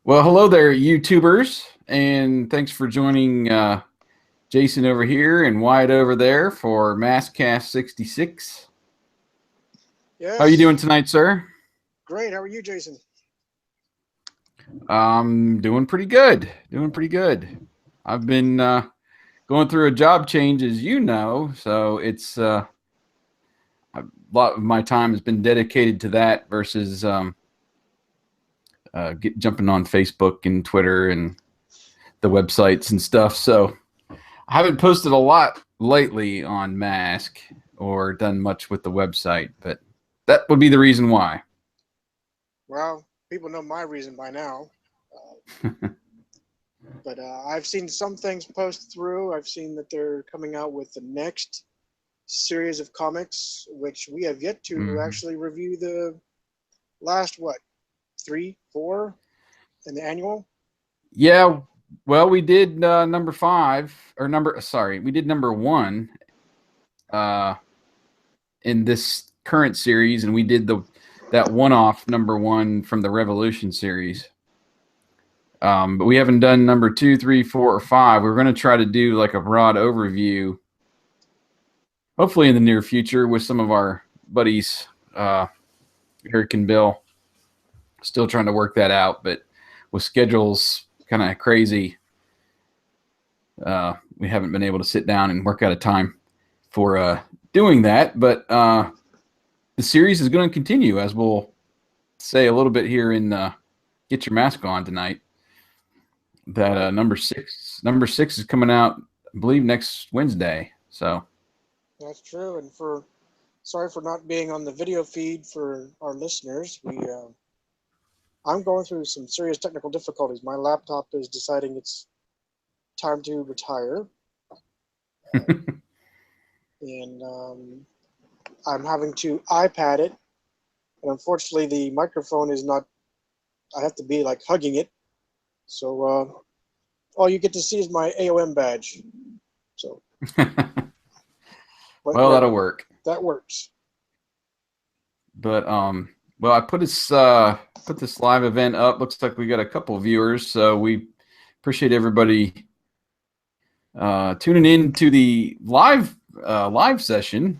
Well, hello there, YouTubers, and thanks for joining Jason over here and Wyatt over there for MASKast 66. How are you doing Yes, tonight, sir? great. How are you, Jason? I'm doing pretty good. I've been going through a job change, as you know, so it's a lot of my time has been dedicated to that versus jumping on Facebook and Twitter and the websites and stuff. So I haven't posted a lot lately on M.A.S.K or done much with the website, but that would be the reason why. Well, people know my reason by now. But I've seen some things post through. I've seen that they're coming out with the next series of comics, which we have yet to actually review the last, 3, 4 in the annual? Yeah, well, we did number 5, or we did number 1 in this current series, and we did that one-off number 1 from the Revolution series. But we haven't done number 2, 3, 4, or 5. We're going to try to do like a broad overview, hopefully in the near future, with some of our buddies, Eric and Bill. Still trying to work that out, but with schedules kind of crazy, we haven't been able to sit down and work out a time for doing that. But the series is going to continue, as we'll say a little bit here in Get Your Mask On tonight. That number six is coming out, I believe, next Wednesday. So That's true. And sorry for not being on the video feed for our listeners. I'm going through some serious technical difficulties. My laptop is deciding it's time to retire. And I'm having to iPad it. And unfortunately, the microphone is not, I have to be like hugging it. So all you get to see is my AOM badge. So, well, that'll work. That works. But well, I put this live event up. Looks like we got a couple of viewers, so we appreciate everybody tuning in to the live session.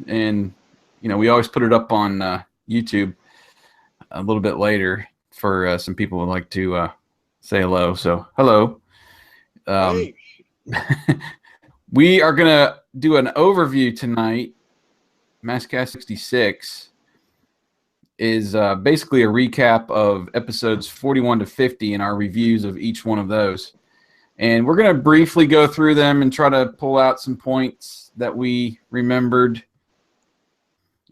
And we always put it up on YouTube a little bit later for some people who would like to say hello. So hello. Hey. We are gonna do an overview tonight. MASKast 66 is basically a recap of episodes 41 to 50 and our reviews of each one of those. And we're going to briefly go through them and try to pull out some points that we remembered,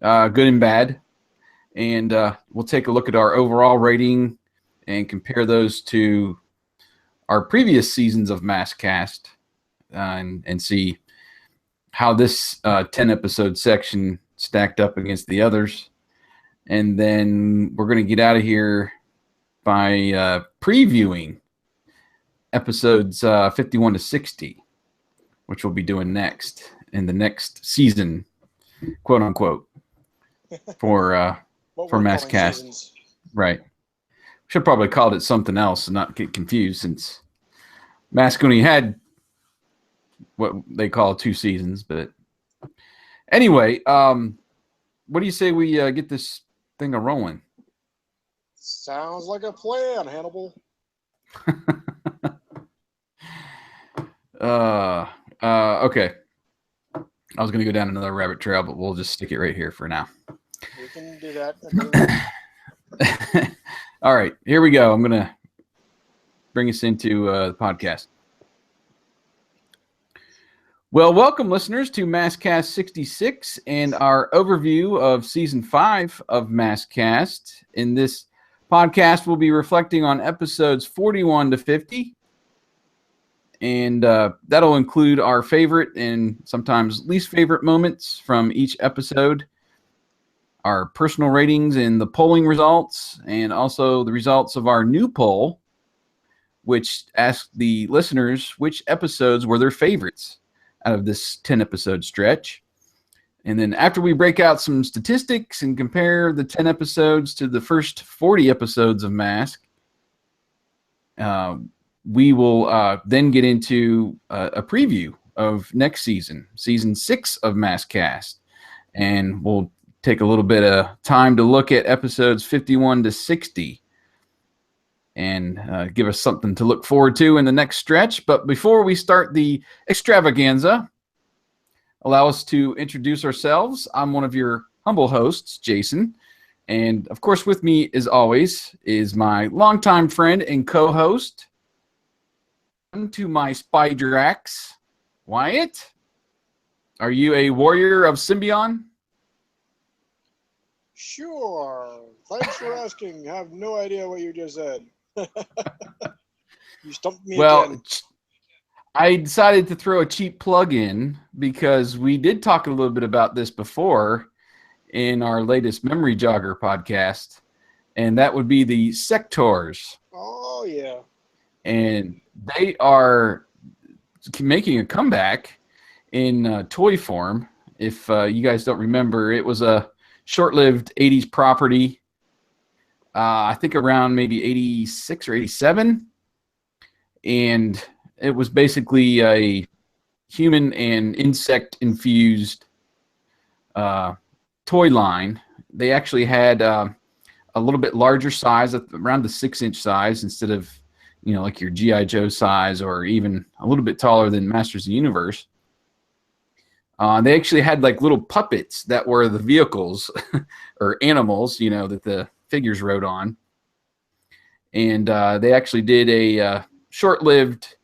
good and bad. And we'll take a look at our overall rating and compare those to our previous seasons of MASKast and see how this 10-episode section stacked up against the others. And then we're going to get out of here by previewing episodes 51 to 60, which we'll be doing next in the next season, quote unquote, for MASKast. Right. Should probably called it something else and not get confused, since M.A.S.K only had what they call 2 seasons. But anyway, what do you say we get this thing a rolling? Sounds like a plan, Hannibal. Okay. I was going to go down another rabbit trail, but we'll just stick it right here for now. We can do that. All right, here we go. I'm going to bring us into the podcast. Well, welcome, listeners, to MASKast 66 and our overview of Season 5 of MASKast. In this podcast, we'll be reflecting on episodes 41 to 50, and that'll include our favorite and sometimes least favorite moments from each episode, our personal ratings and the polling results, and also the results of our new poll, which asked the listeners which episodes were their favorites out of this 10-episode stretch. And then after we break out some statistics and compare the 10 episodes to the first 40 episodes of M.A.S.K, we will then get into a preview of next season, season 6 of MASKast, and we'll take a little bit of time to look at episodes 51 to 60 and give us something to look forward to in the next stretch. But before we start the extravaganza, allow us to introduce ourselves. I'm one of your humble hosts, Jason. And of course, with me, as always, is my longtime friend and co-host, to my Spydrax, Wyatt. Are you a warrior of Symbion? Sure. Thanks for asking. I have no idea what you just said. You stumped me again. I decided to throw a cheap plug in because we did talk a little bit about this before in our latest Memory Jogger podcast, and that would be the Sectors. Oh, yeah. And they are making a comeback in toy form. If you guys don't remember, it was a short-lived 80s property, I think around maybe 86 or 87. And it was basically a human and insect-infused toy line. They actually had a little bit larger size, around the 6-inch size, instead of, you know, like your G.I. Joe size, or even a little bit taller than Masters of the Universe. They actually had like little puppets that were the vehicles or animals, you know, that the figures rode on. And they actually did a short-lived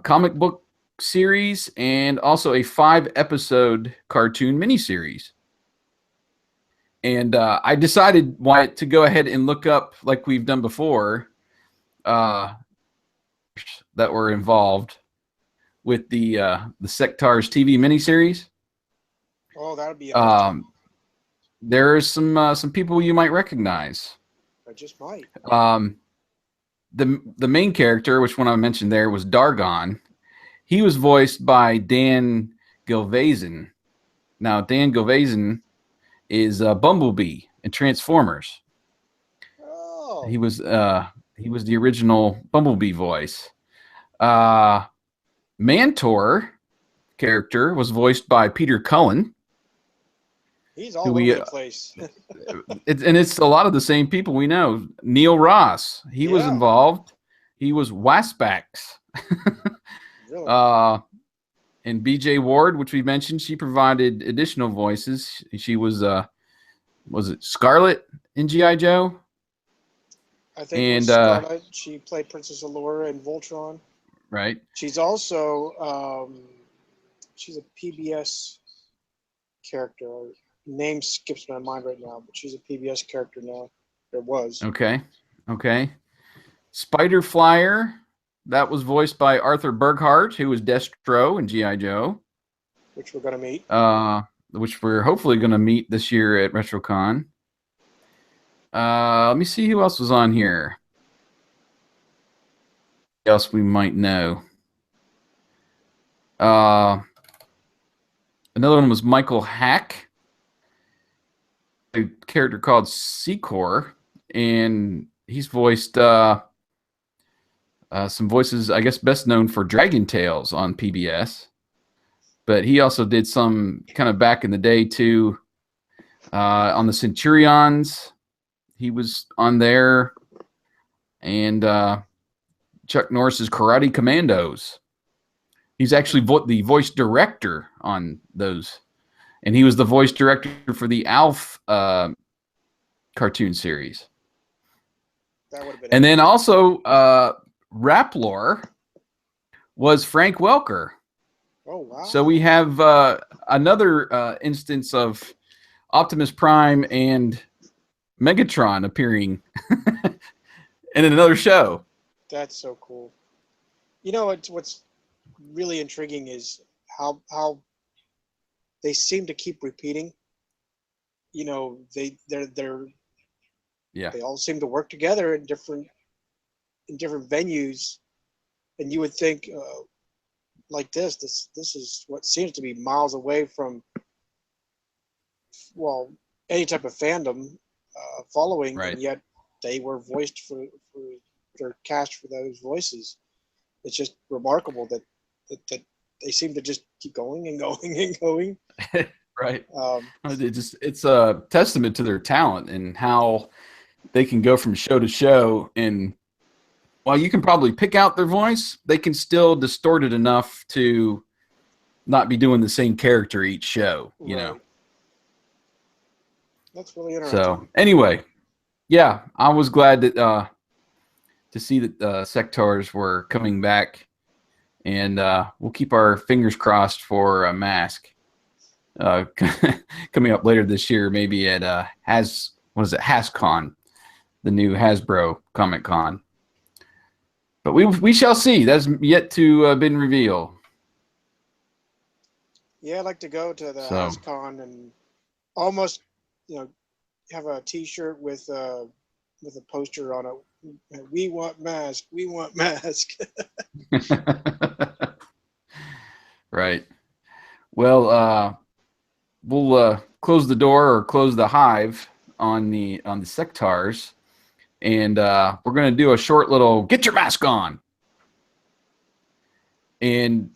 comic book series and also a 5-episode cartoon miniseries. And I decided, Wyatt, to go ahead and look up, like we've done before, that were involved with the Sectars TV miniseries. Oh, that would be interesting. There's some people you might recognize. I just might. The main character, which one I mentioned there, was Dargon. He was voiced by Dan Gilvezan. Now, Dan Gilvezan is Bumblebee in Transformers. Oh. He was the original Bumblebee voice. Mantor character was voiced by Peter Cullen. He's all over the place. It's a lot of the same people we know. Neil Ross, he was involved. He was Waspax. Really? And BJ Ward, which we mentioned, she provided additional voices. She was it Scarlet in G.I. Joe? I think it was Scarlet. She played Princess Allura in Voltron. Right. She's also she's a PBS character. Her name skips my mind right now, but she's a PBS character now. There was. Okay. Spider Flyer, that was voiced by Arthur Burghardt, who was Destro in G.I. Joe. Which we're going to meet. Which we're hopefully going to meet this year at RetroCon. Let me see who else was on here. Who else we might know. Another one was Michael Hack, a character called Secor, and he's voiced some voices, I guess, best known for Dragon Tales on PBS. But he also did some kind of back in the day, too, on the Centurions. He was on there. And Chuck Norris's Karate Commandos. He's actually the voice director on those. And he was the voice director for the Alf cartoon series. That would have been. And then also, Rappler was Frank Welker. Oh, wow. So we have another instance of Optimus Prime and Megatron appearing in another show. That's so cool. You know, what's really intriguing is how they seem to keep repeating. You know, they all seem to work together in different venues, and you would think like this is what seems to be miles away from any type of fandom following, right. And yet they were voiced for they're cast for those voices. It's just remarkable that they seem to just keep going and going and going. Right. Um, It's a testament to their talent and how they can go from show to show. And while you can probably pick out their voice, they can still distort it enough to not be doing the same character each show, you know? right. That's really interesting. So anyway, yeah, I was glad that, to see that sectors were coming back, and we'll keep our fingers crossed for a mask coming up later this year, maybe at HasCon, the new Hasbro Comic Con. But we shall see. That's yet to been revealed. Yeah, I'd like to go to the So HasCon and almost, have a T-shirt with a poster on it. We want mask. We want mask. right. Well, we'll close the door or close the hive on the sectars, and we're going to do a short little get your mask on. And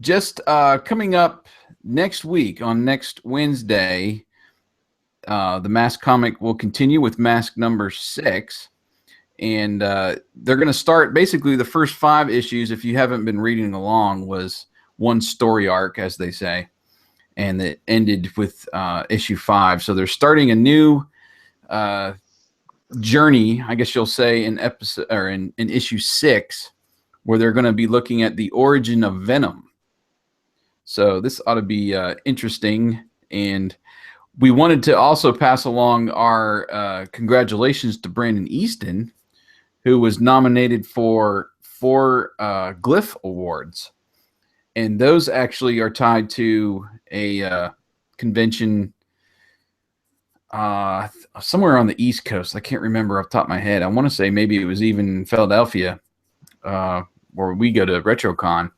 just coming up next week on next Wednesday, the M.A.S.K comic will continue with M.A.S.K number 6. And they're going to start basically the first 5 issues. If you haven't been reading along, was one story arc, as they say, and it ended with issue 5. So they're starting a new journey, I guess you'll say, in episode or in issue 6, where they're going to be looking at the origin of Venom. So this ought to be interesting. And we wanted to also pass along our congratulations to Brandon Easton, who was nominated for 4 Glyph Awards. And those actually are tied to a convention somewhere on the East Coast. I can't remember off the top of my head. I want to say maybe it was even Philadelphia, where we go to RetroCon.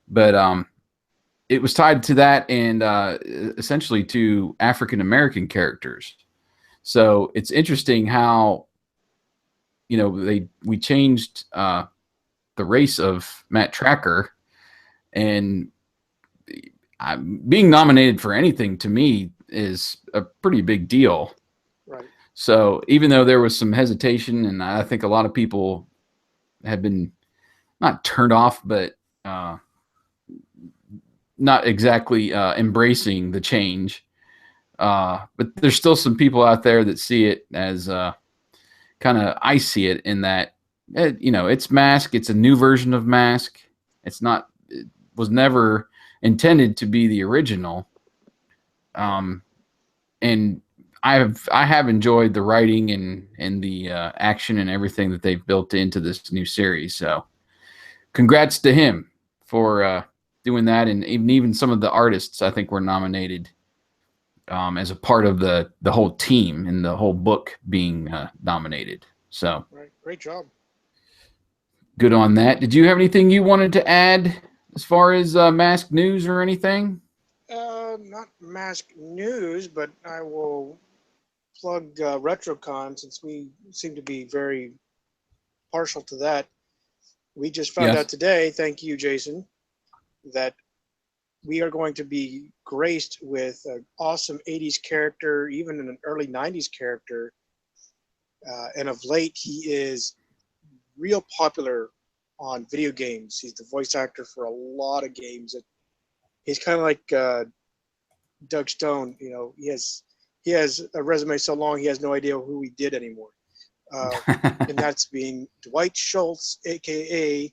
But it was tied to that and essentially to African American characters. So it's interesting how, we changed the race of Matt Tracker, and being nominated for anything to me is a pretty big deal. Right. So even though there was some hesitation, and I think a lot of people have been not turned off, but not exactly embracing the change. But there's still some people out there that see it as kind of, I see it in that, it's M.A.S.K. It's a new version of M.A.S.K. It was never intended to be the original. And I have enjoyed the writing and the action and everything that they've built into this new series. So congrats to him for doing that. And even some of the artists, I think, were nominated as a part of the whole team and the whole book being nominated. So Right. Great job. good on that. Did you have anything you wanted to add as far as M.A.S.K news or anything? Not mask news, but I will plug RetroCon since we seem to be very partial to that. We just found out Yes. today, thank you, Jason, that we are going to be graced with an awesome 80s character, even an early 90s character. And of late, he is real popular on video games. He's the voice actor for a lot of games. He's kind of like Doug Stone. He has a resume so long he has no idea who he did anymore. And that's being Dwight Schultz, aka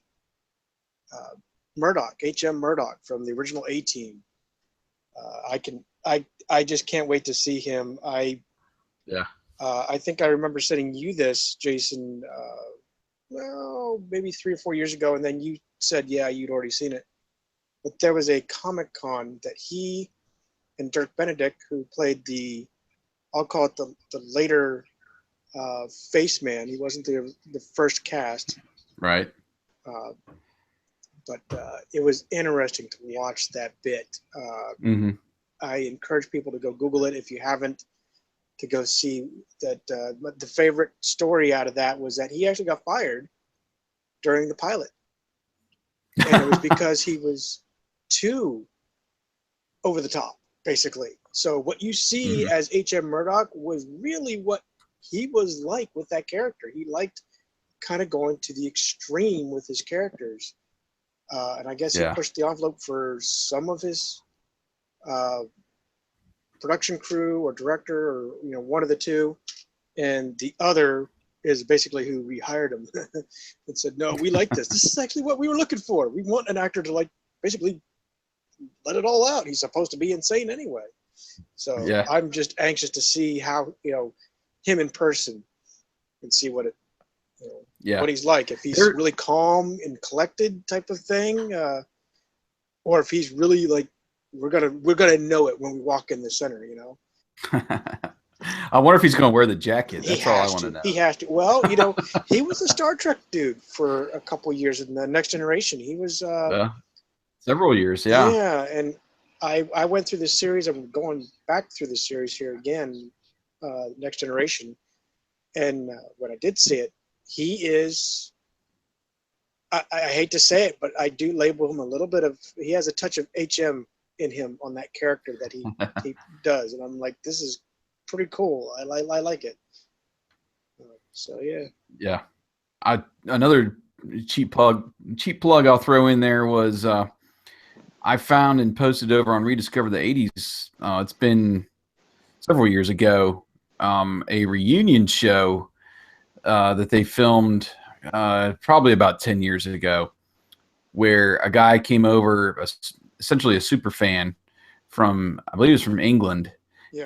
Murdoch, H.M. Murdoch from the original A-Team. I just can't wait to see him. Yeah. I think I remember sending you this, Jason, well, maybe 3 or 4 years ago, and then you said, yeah, you'd already seen it. But there was a Comic Con that he and Dirk Benedict, who played I'll call it the later Face Man. He wasn't the first cast. Right. But it was interesting to watch that bit. Mm-hmm. I encourage people to go Google it if you haven't. to go see that. But the favorite story out of that was that he actually got fired during the pilot, and it was because he was too over the top, basically. So what you see as H.M. Murdoch was really what he was like with that character. He liked kind of going to the extreme with his characters. And I guess he pushed the envelope for some of his production crew or director, or one of the two, and the other is basically who rehired him and said, "No, we like this. This is actually what we were looking for. We want an actor to basically let it all out. He's supposed to be insane anyway." So I'm just anxious to see how him in person and see what what he's like. If he's really calm and collected type of thing, or if he's really like we're gonna know it when we walk in the center. I wonder if he's going to wear the jacket. That's all I want to know. He has to. Well, he was a Star Trek dude for a couple years in the Next Generation. He was several years. Yeah, and I went through this series. I'm going back through the series here again, Next Generation, and when I did see it, he is. I hate to say it, but I do label him a little bit of. He has a touch of HM in him on that character that he does, and I'm like, this is pretty cool. I like it. So yeah. Yeah, another cheap plug I'll throw in there was I found and posted over on Rediscover the 80s. It's been several years ago. A reunion show that they filmed probably about 10 years ago, where a guy came over, essentially a super fan from, I believe it was from England,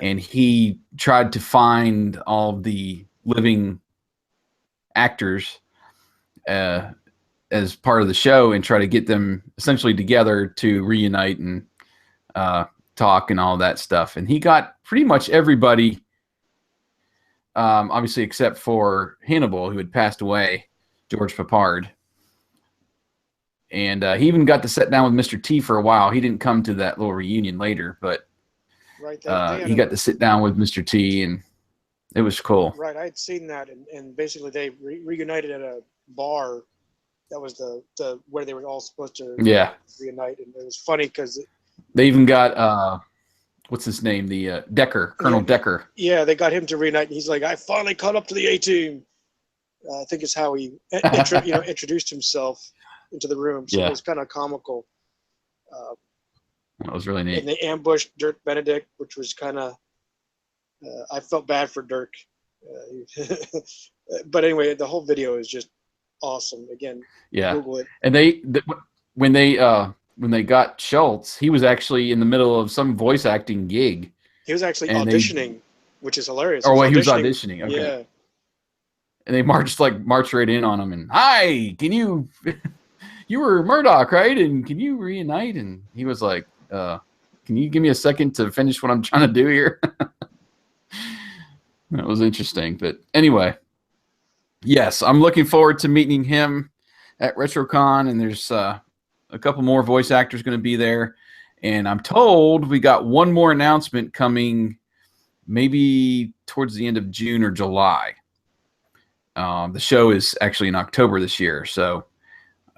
and he tried to find all the living actors as part of the show and try to get them essentially together to reunite and talk and all that stuff. And he got pretty much everybody, obviously except for Hannibal, who had passed away, George Papard. And he even got to sit down with Mr. T for a while. He didn't come to that little reunion later, but he got to sit down with Mr. T, and it was cool. Right, I had seen that, and basically they reunited at a bar. That was the where they were all supposed to reunite, and it was funny because they even got what's his name, the Decker, Colonel Decker. Yeah, they got him to reunite, and he's like, "I finally caught up to the A-Team." I think is how he introduced himself into the room. So it was kind of comical. That was really neat. And they ambushed Dirk Benedict, which was kind of. I felt bad for Dirk, but anyway, the whole video is just awesome. Again, Google it. And when they got Schultz, he was actually in the middle of some voice acting gig. He was actually auditioning, which is hilarious. He was auditioning. Okay. Yeah. And they marched right in on him and, "Hi, can you were Murdoch, right? And can you reunite?" And he was like, "Can you give me a second to finish what I'm trying to do here?" That was interesting. But anyway, yes, I'm looking forward to meeting him at RetroCon, and there's a couple more voice actors going to be there. And I'm told we got one more announcement coming maybe towards the end of June or July. The show is actually in October this year. So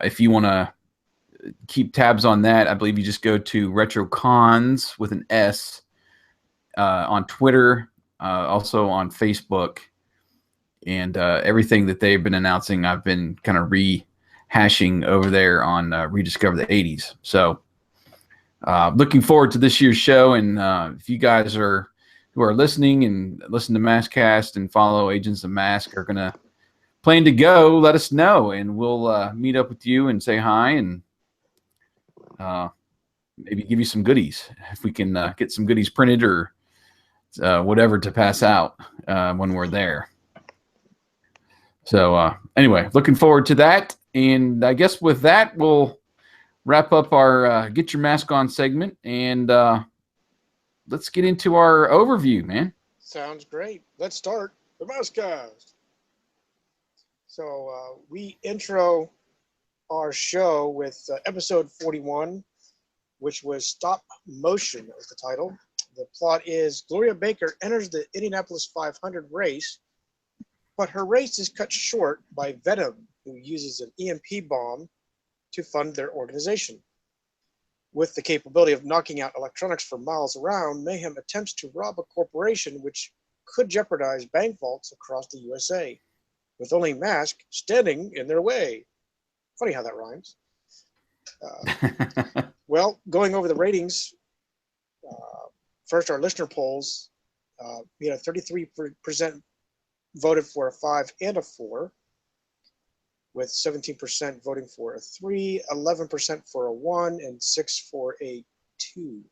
if you want to keep tabs on that, I believe you just go to RetroCons with an S on Twitter, also on Facebook, and everything that they've been announcing, I've been kind of rehashing over there on Rediscover the 80s. So looking forward to this year's show. And if you guys who are listening and listen to MASKast and follow Agents of M.A.S.K are going to plan to go, let us know, and we'll meet up with you and say hi and maybe give you some goodies if we can get some goodies printed or whatever to pass out when we're there. So anyway, looking forward to that. And I guess with that, we'll wrap up our Get Your Mask On segment, and let's get into our overview, man. Sounds great. Let's start the MASKast. So we intro our show with episode 41, which was Stop Motion, that was the title. the plot is Gloria Baker enters the Indianapolis 500 race, but her race is cut short by Venom, who uses an EMP bomb to fund their organization. With the capability of knocking out electronics for miles around, Mayhem attempts to rob a corporation which could jeopardize bank vaults across the USA, with only M.A.S.K standing in their way. Funny how that rhymes. Well, going over the ratings, first our listener polls, we had a 33% voted for a 5 and a 4, with 17% voting for a 3, 11% for a 1, and 6 for a 2.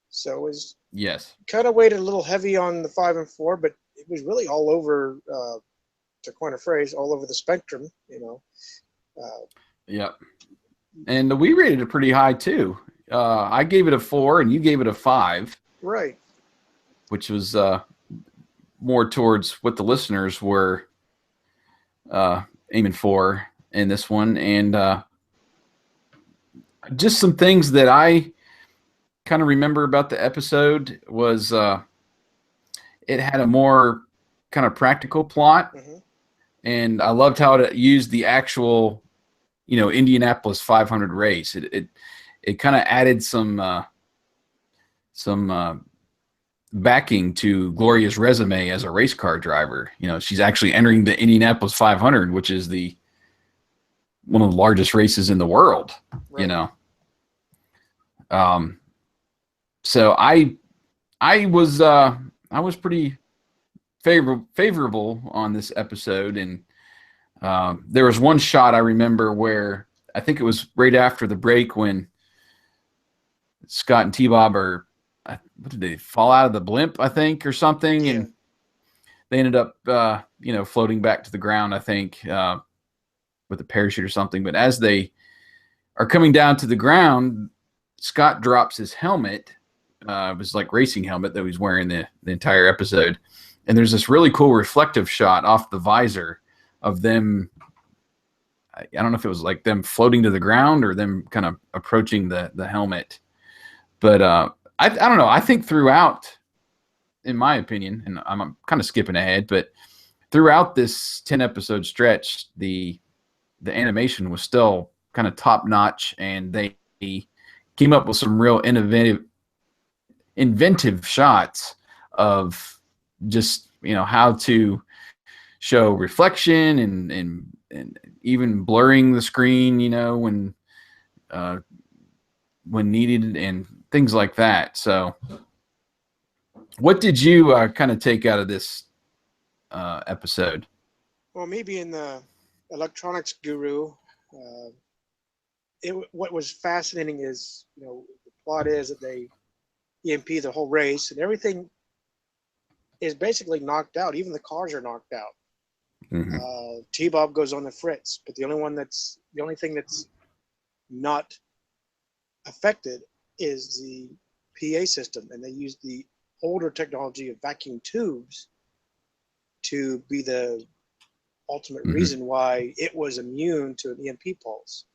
So it was Yes. kind of weighted a little heavy on the 5 and 4, but it was really all over, to coin a phrase, all over the spectrum, you know. Yep. And we rated it pretty high too. I gave it a 4 and you gave it a 5. Right. Which was more towards what the listeners were aiming for in this one. And just some things that I kind of remember about the episode was it had a more kind of practical plot. Mm-hmm. And I loved how it used the actual, Indianapolis 500 race. It kind of added some backing to Gloria's resume as a race car driver. She's actually entering the Indianapolis 500, which is one of the largest races in the world. Right. So I was pretty favorable on this episode, and there was one shot I remember where I think it was right after the break when Scott and T-Bob what did they fall out of the blimp, I think, or something, Yeah. and they ended up floating back to the ground, I think, with a parachute or something. But as they are coming down to the ground, Scott drops his helmet. It was like racing helmet that he was wearing the entire episode. And there's this really cool reflective shot off the visor of them. I don't know if it was like them floating to the ground or them kind of approaching the helmet. But I don't know. I think throughout, in my opinion, and I'm kind of skipping ahead, but throughout this 10-episode stretch, the animation was still kind of top notch, and they came up with some real inventive shots of just how to show reflection and even blurring the screen when needed and things like that. So what did you kind of take out of this episode? Well, me being the electronics guru, what was fascinating is, the plot is that they EMP the whole race, and everything is basically knocked out. Even the cars are knocked out. Mm-hmm. T-Bob goes on the fritz, but the only thing that's not affected is the PA system, and they use the older technology of vacuum tubes to be the ultimate Mm-hmm. reason why it was immune to an EMP pulse.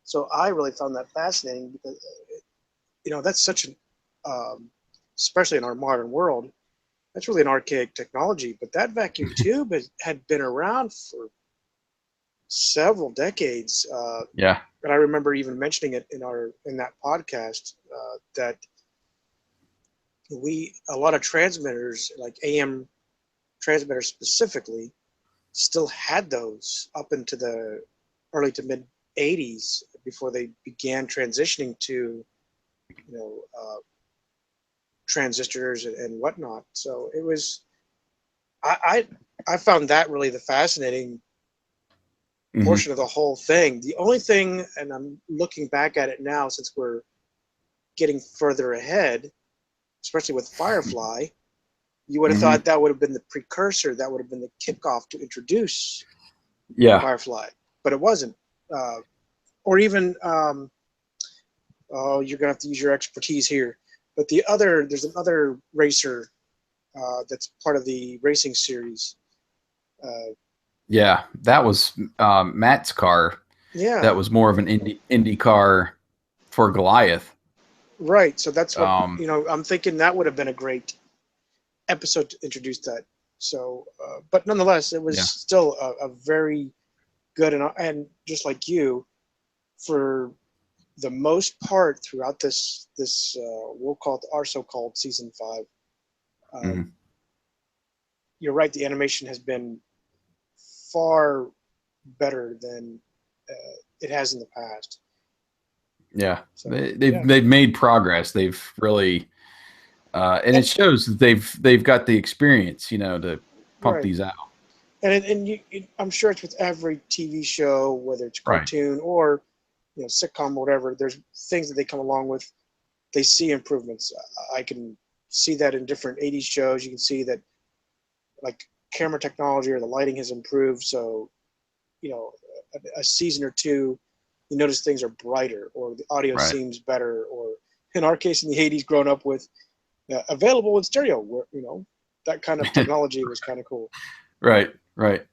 So I really found that fascinating because, that's such an, especially in our modern world, that's really an archaic technology. But that vacuum tube had been around for several decades. Yeah. And I remember even mentioning it in that podcast that a lot of transmitters, like AM transmitters specifically, still had those up into the early to mid 80s before they began transitioning to transistors and whatnot. So it was I found that really the fascinating Mm-hmm. portion of the whole thing. The only thing, and I'm looking back at it now since we're getting further ahead, especially with Firefly, you would have Mm-hmm. thought that would have been the precursor, that would have been the kickoff to introduce Firefly, but it wasn't. Or even, you're gonna have to use your expertise here. But there's another racer that's part of the racing series. Yeah, that was Matt's car. Yeah. That was more of an Indy car for Goliath. Right. So that's what, Um, I'm thinking that would have been a great episode to introduce that. So, but nonetheless, it was yeah, still a very good, and just like you, for the most part throughout this we'll call it our so-called season 5. mhm. Um, you're right. The animation has been far better than it has in the past. Yeah. So They've yeah, they've made progress. They've really, and and it shows that they've got the experience, to pump right, these out. I'm sure it's with every TV show, whether it's Right. cartoon or sitcom or whatever. There's things that they come along with. They see improvements. I can see that in different '80s shows. You can see that like camera technology or the lighting has improved. So you know, a season or two, you notice things are brighter or the audio Right. seems better. Or in our case, in the '80s, growing up with available in stereo, where that kind of technology was kind of cool. Right. Right.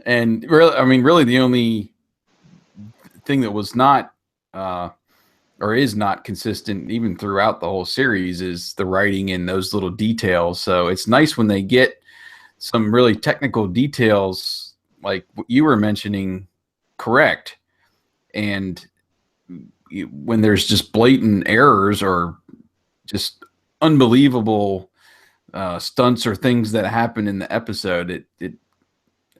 And really, I mean, really, the only thing that was not, uh, or is not consistent even throughout the whole series is the writing and those little details. So it's nice when they get some really technical details, like what you were mentioning, correct. And when there's just blatant errors or just unbelievable stunts or things that happen in the episode, it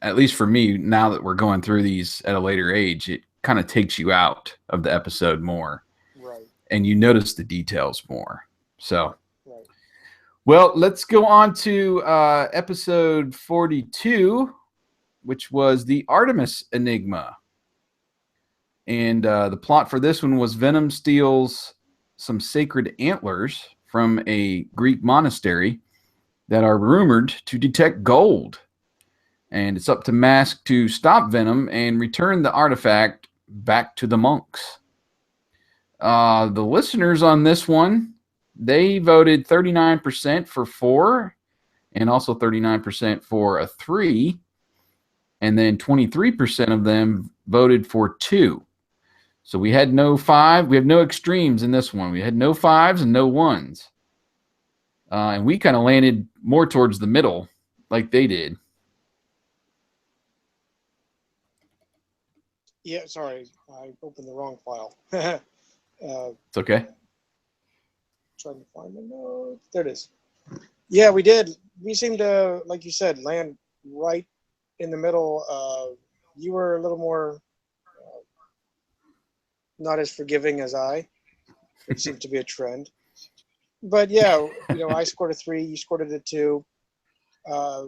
at least for me, now that we're going through these at a later age, it kind of takes you out of the episode more Right, and you notice the details more. So, right. well, let's go on to episode 42, which was the Artemis Enigma. And the plot for this one was Venom steals some sacred antlers from a Greek monastery that are rumored to detect gold. And it's up to M.A.S.K to stop Venom and return the artifact back to the monks. The listeners on this one, they voted 39% for 4 and also 39% for a 3. And then 23% of them voted for 2. So we had no 5. We have no extremes in this one. We had no 5s and no 1s. And we kind of landed more towards the middle like they did. Yeah, sorry, I opened the wrong file. It's okay. Trying to find the note. There it is. Yeah, we did. We seemed to, like you said, land right in the middle. You were a little more not as forgiving as I, which seems to be a trend. But yeah, I scored a 3. You scored a 2. Uh,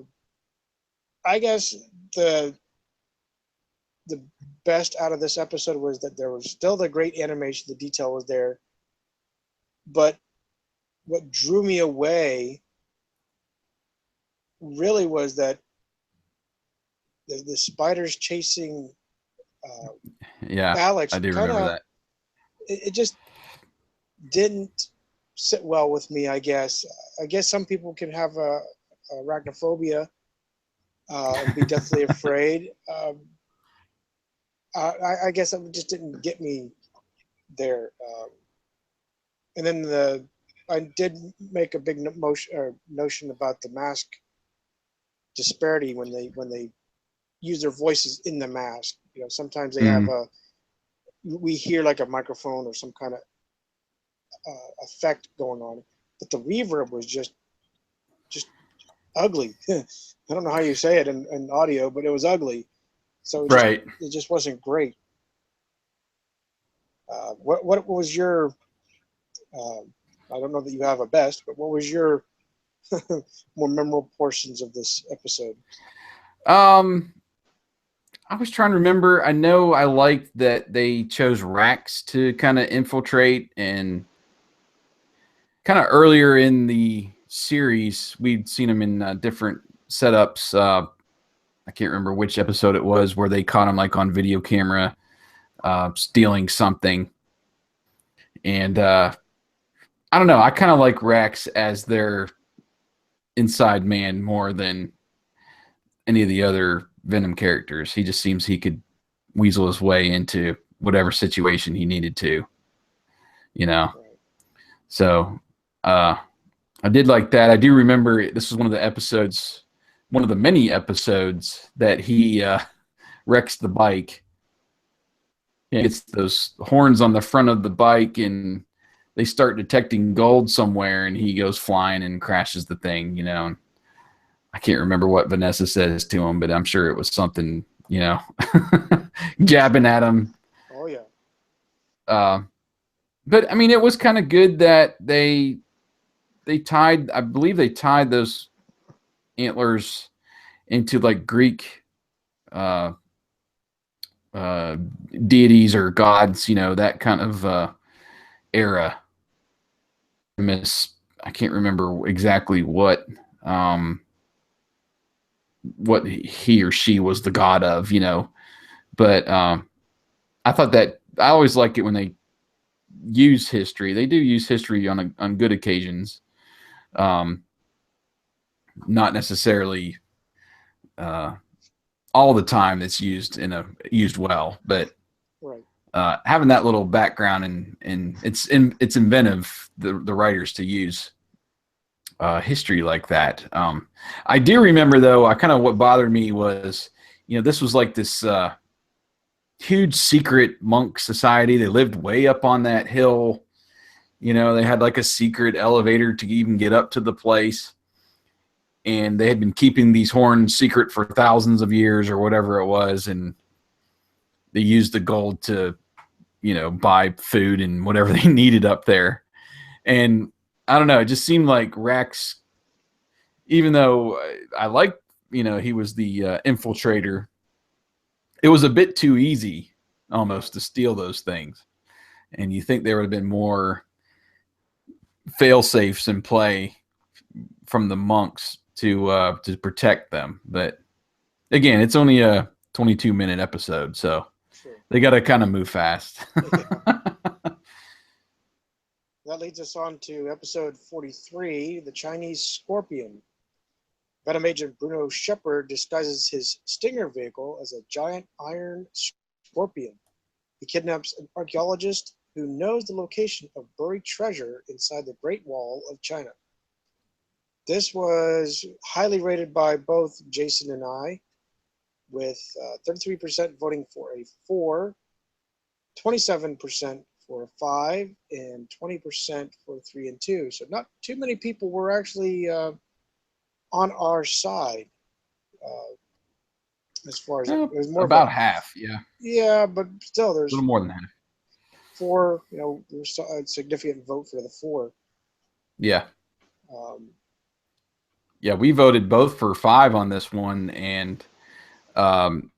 I guess the the best out of this episode was that there was still the great animation. The detail was there, but what drew me away really was that the spiders chasing uh, Yeah, I Alex do kind remember of that. it just didn't sit well with me. I guess some people can have a arachnophobia and be deathly afraid. I guess it just didn't get me there. And then I did make a big notion about the mask disparity when they use their voices in the mask. Sometimes they have Mm, we hear like a microphone or some kind of effect going on, but the reverb was just ugly. I don't know how you say it in audio, but it was ugly. So right. it just wasn't great. What was your I don't know that you have a best, but what was your more memorable portions of this episode? Um, I was trying to remember. I know I liked that they chose Rax to kind of infiltrate, and kind of earlier in the series, we'd seen him in different setups. I can't remember which episode it was where they caught him like on video camera stealing something, and I don't know. I kind of like Rax as their inside man more than any of the other Venom characters. He just seems he could weasel his way into whatever situation he needed to, you know. Right. So I did like that. I do remember this was one of the episodes, one of the many episodes that he wrecks the bike. He gets those horns on the front of the bike, and they start detecting gold somewhere, and he goes flying and crashes the thing. I can't remember what Vanessa says to him, but I'm sure it was something, jabbing at him. Oh yeah. Uh, but I mean, it was kind of good that they tied. I believe they tied those antlers into like Greek uh, uh, deities or gods, that kind of era. Miss, I can't remember exactly um, what he or she was the god of, but I thought that I always like it when they use history. They do use history on good occasions, um, not necessarily uh, all the time. It's used well, but Right. having that little background and it's inventive the writers to use history like that. I do remember though. I kind of what bothered me was this was like this huge secret monk society. They lived way up on that hill. They had like a secret elevator to even get up to the place. And they had been keeping these horns secret for thousands of years or whatever it was. And they used the gold to, buy food and whatever they needed up there. And I don't know, it just seemed like Rex, even though I liked, he was the infiltrator, it was a bit too easy almost to steal those things. And you think there would have been more fail safes in play from the monks to protect them. But again, it's only a 22-minute episode, so Sure. they got to kind of move fast. Yeah. That leads us on to episode 43, The Chinese Scorpion. Venom agent Bruno Shepard disguises his Stinger vehicle as a giant iron scorpion. He kidnaps an archaeologist who knows the location of buried treasure inside the Great Wall of China. This was highly rated by both Jason and I, with 33% voting for a 4, 27% for a 5, and 20% for 3 and 2. So not too many people were actually on our side. Uh, as far as it was more of a, About half, yeah, a yeah, but still, there's little more than half. 4. There's a significant vote for the 4. Yeah, Um, yeah, we voted both for 5 on this one, and um,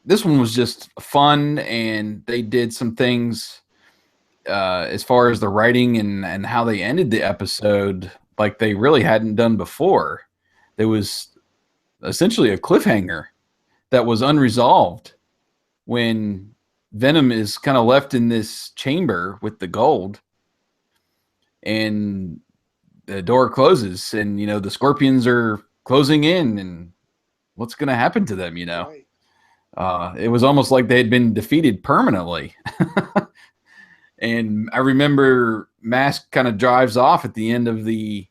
this one was just fun, and they did some things as far as the writing and how they ended the episode like they really hadn't done before. There was essentially a cliffhanger that was unresolved when Venom is kind of left in this chamber with the gold, and the door closes, and the scorpions are closing in, and what's going to happen to them? right. It was almost like they had been defeated permanently. And I remember M.A.S.K kind of drives off at the end of the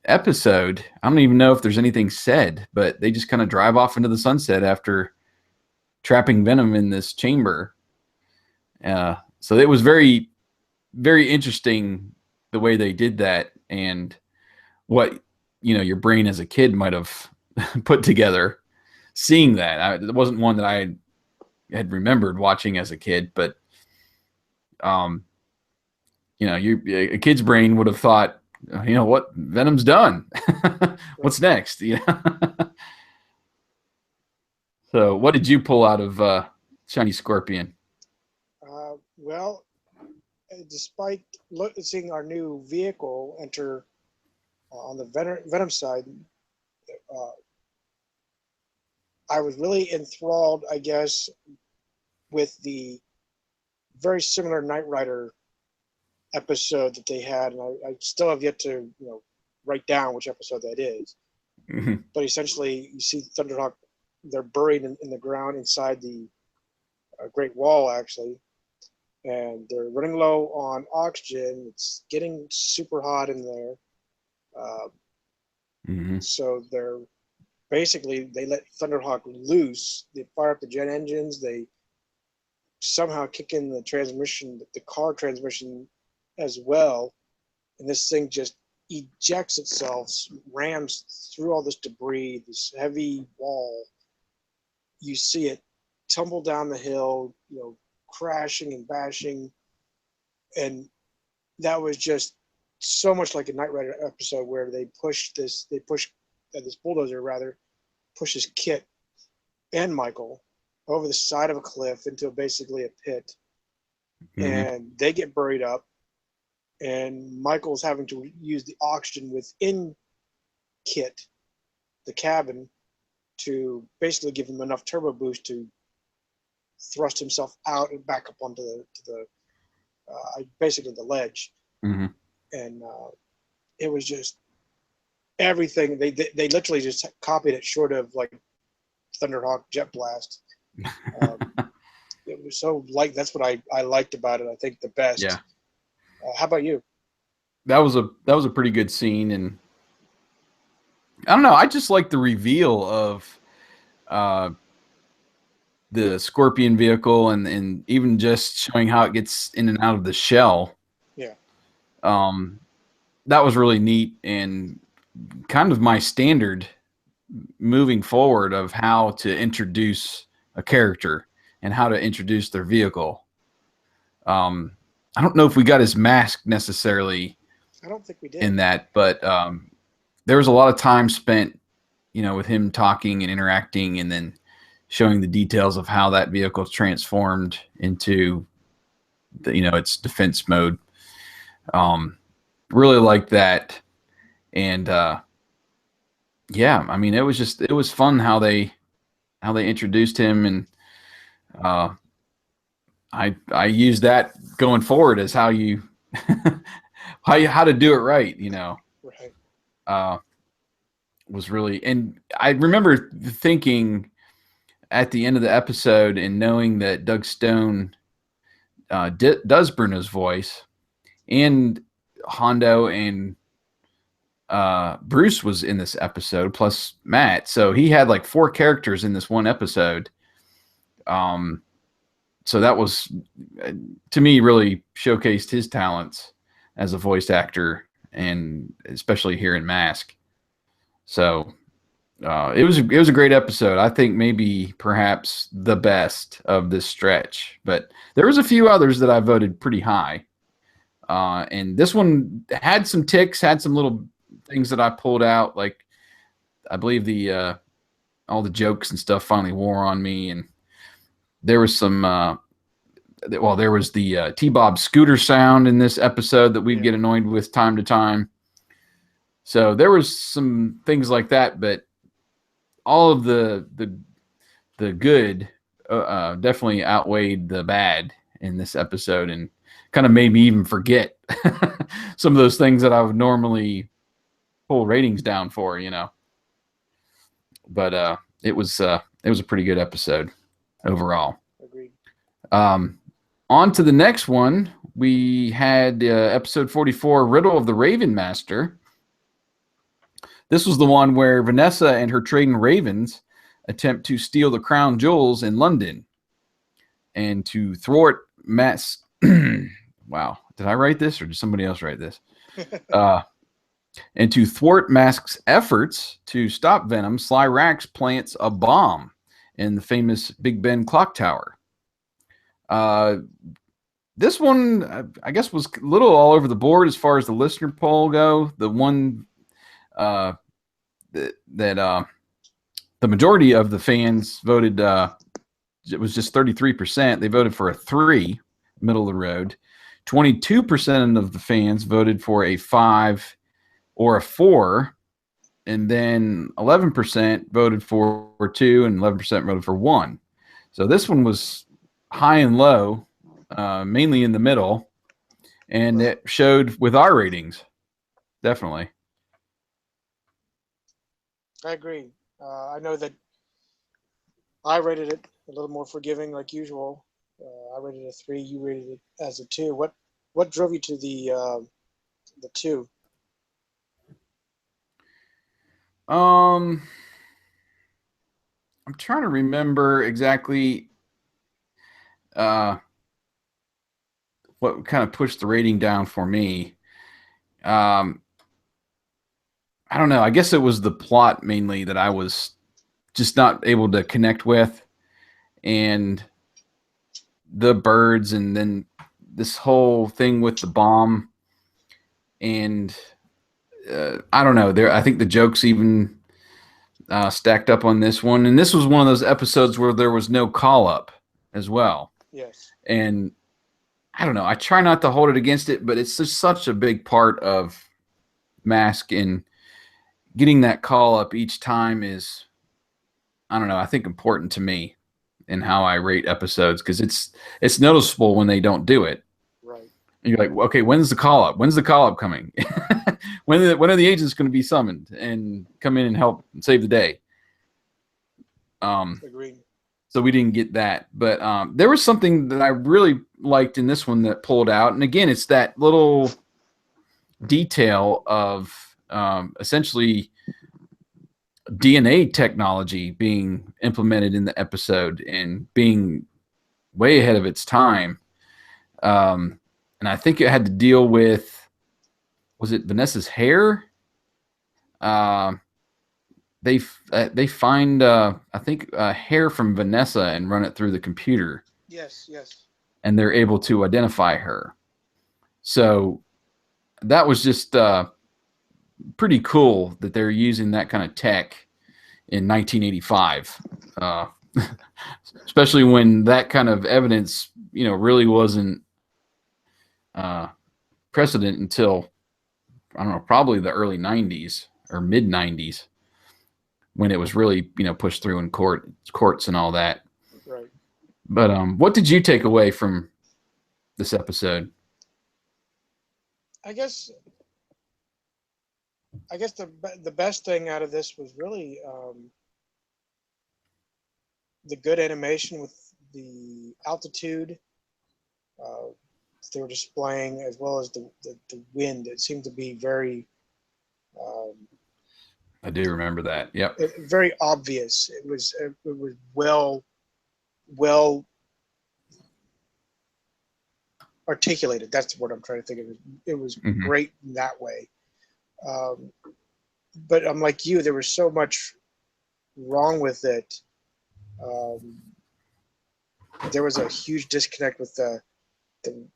episode. I don't even know if there's anything said, but they just kind of drive off into the sunset after trapping Venom in this chamber. So it was very, very interesting the way they did that, and what your brain as a kid might have put together. Seeing that, it wasn't one that I had remembered watching as a kid, but um, a kid's brain would have thought, what, Venom's done. Right. What's next? So, what did you pull out of Chinese Scorpion? Well, despite seeing our new vehicle enter on the Venom side, uh, I was really enthralled, I guess, with the very similar Knight Rider episode that they had, and I still have yet to write down which episode that is. Mhm. But essentially, you see Thunderhawk; they're buried in the ground inside the Great Wall, actually, and they're running low on oxygen. It's getting super hot in there. Uh, Mm-hmm. so they let Thunderhawk loose. They fire up the jet engines. They somehow kick in the transmission, the car transmission as well, and this thing just ejects itself, rams through all this debris, this heavy wall. You see it tumble down the hill, crashing and bashing, and that was just so much like a Knight Rider episode where this bulldozer rather pushes Kit and Michael over the side of a cliff into basically a pit, Mm-hmm. and they get buried up, and Michael's having to use the oxygen within Kit, the cabin, to basically give him enough turbo boost to thrust himself out and back up onto basically the ledge. Mm-hmm. And it was just everything. They literally just copied it short of like Thunderhawk Jet Blast. It was so like that's what I liked about it. I think the Yeah, best. How about you? that was a pretty good scene, and I don't know. I just like the reveal of uh, the Scorpion vehicle, and even just showing how it gets in and out of the shell. Yeah. Um, that was really neat and kind of my standard moving forward of how to introduce a character and how to introduce their vehicle. Um, I don't know if we got his mask necessarily I don't think we in did. that, but there was a lot of time spent, with him talking and interacting, and then showing the details of how that vehicle transformed into its defense mode. Really like that, and yeah, I mean, it was fun how they introduced him, and uh, I use that going forward as how you how to do it right. Right. Uh, was really, and I remember thinking at the end of the episode and knowing that Doug Stone does Bruno's voice, and Hondo and Bruce was in this episode plus Matt, so he had like 4 characters in this one episode. Um, so that was, to me, really showcased his talents as a voice actor, and especially here in Mask. So it was a great episode. I think maybe perhaps the best of this stretch, but there was a few others that I voted pretty high. And this one had some ticks, had some little things that I pulled out. Like I believe the all the jokes and stuff finally wore on me, and there was some. There was the T-Bob scooter sound in this episode that we'd Yeah. get annoyed with time to time. So there was some things like that, but all of the good definitely outweighed the bad in this episode, and kind of made me even forget some of those things that I would normally pull ratings down for. But it was a pretty good episode overall. Agreed. Um, on to the next one. We had episode 44, Riddle of the Raven Master. This was the one where Vanessa and her trading ravens attempt to steal the crown jewels in London, and to thwart Matt's. Wow, did I write this or did somebody else write this? And to thwart M.A.S.K's efforts to stop Venom, Sly Rax plants a bomb in the famous Big Ben clock tower. Uh, this one, I guess, was a little all over the board as far as the listener poll go. The one uh, that the majority of the fans voted, it was just 33%. They voted for a 3, middle of the road. 22% of the fans voted for a 5 or a 4, and then 11% voted for 2, and 11% voted for 1. So this one was high and low, mainly in the middle, and Right. it showed with our ratings, definitely. I agree. I know that I rated it a little more forgiving, like usual. I rated it a 3. You rated it as a 2. What drove you to the 2? Um, I'm trying to remember exactly uh, what kind of pushed the rating down for me. Um, I don't know. I guess it was the plot mainly that I was just not able to connect with, and the birds, and then this whole thing with the bomb, and I don't know. There, I think the jokes even stacked up on this one, and this was one of those episodes where there was no call up as well, Yes. and I don't know. I try not to hold it against it, but it's just such a big part of Mask, and getting that call up each time is, I don't know, I think important to me in how I rate episodes, because it's noticeable when they don't do it. Right. And you're like, okay, when's the call up? When's the call up coming? When are the agents going to be summoned and come in and help save the day? Um, Agreed. so we didn't get that, but there was something that I really liked in this one that pulled out, and again, it's that little detail of essentially DNA technology being implemented in the episode and being way ahead of its time. And I think it had to deal with, was it Vanessa's hair? Uh, they find I think hair from Vanessa and run it through the computer, Yes. Yes. and they're able to identify her. So that was just pretty cool that they're using that kind of tech in 1985, uh, especially when that kind of evidence, really wasn't uh, precedent until, I don't know, probably the early 90s or mid 90s, when it was really, pushed through in courts and all that. Right. But what did you take away from this episode? I guess the best thing out of this was really the good animation with the altitude they were displaying, as well as the wind. It seemed to be um, I do remember that. Yep. very obvious. It was well articulated. That's the word I'm trying to think of. It was Mm-hmm. great in that way. Um, but I'm like you. There was so much wrong with it. Um, there was a huge disconnect with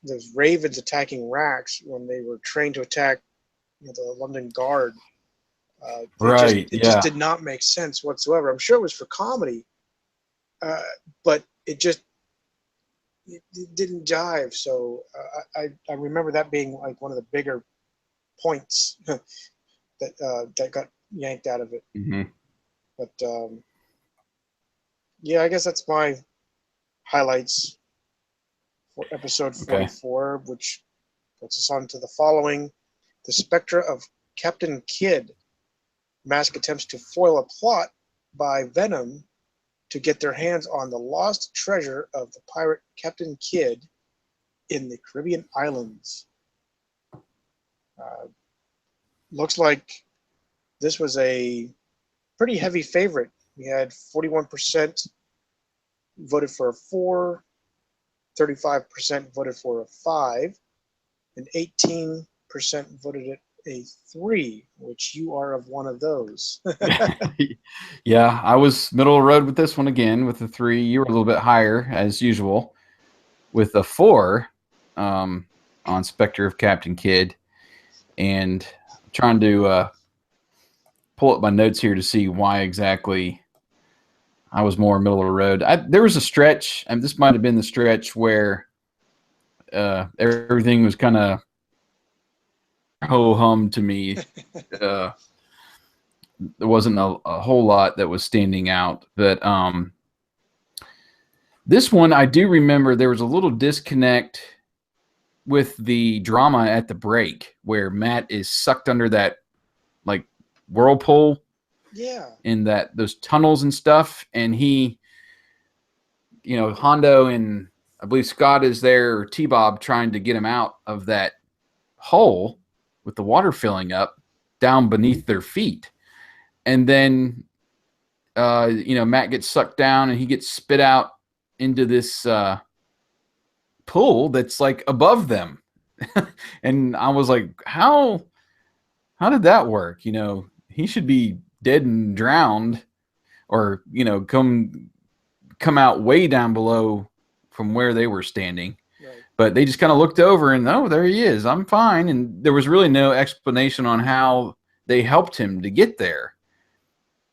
those ravens attacking racks when they were trained to attack, the London Guard. Right. It just Yeah. did not make sense whatsoever. I'm sure it was for comedy, but it didn't jive. So I remember that being like one of the bigger points that got yanked out of it. Mm-hmm. But yeah, I guess that's my highlights for episode Okay. 44, which puts us on to the following: the Spectre of Captain Kidd. M.A.S.K attempts to foil a plot by Venom to get their hands on the lost treasure of the pirate Captain Kidd in the Caribbean islands. Uh, looks like this was a pretty heavy favorite. We had 41% voted for a 4, 35% voted for a 5, and 18% voted it a 3, which you are of one of those. Yeah, I was middle of the road with this one again with the 3. You were a little bit higher as usual with a 4 on Spectre of Captain Kidd, and I'm trying to pull up my notes here to see why exactly I was more middle of the road. There was a stretch, and this might have been the stretch where everything was kind of ho hum to me. Uh, there wasn't a whole lot that was standing out, but this one I do remember there was a little disconnect with the drama at the break where Matt is sucked under that like whirlpool Yeah. in those tunnels and stuff, and he, Hondo and I believe Scott is there, or T-Bob, trying to get him out of that hole with the water filling up down beneath their feet. And then, Matt gets sucked down and he gets spit out into this pool that's like above them. And I was like, how did that work? He should be dead and drowned, or come out way down below from where they were standing. Right. But they just kind of looked over and, oh, there he is. I'm fine. And there was really no explanation on how they helped him to get there.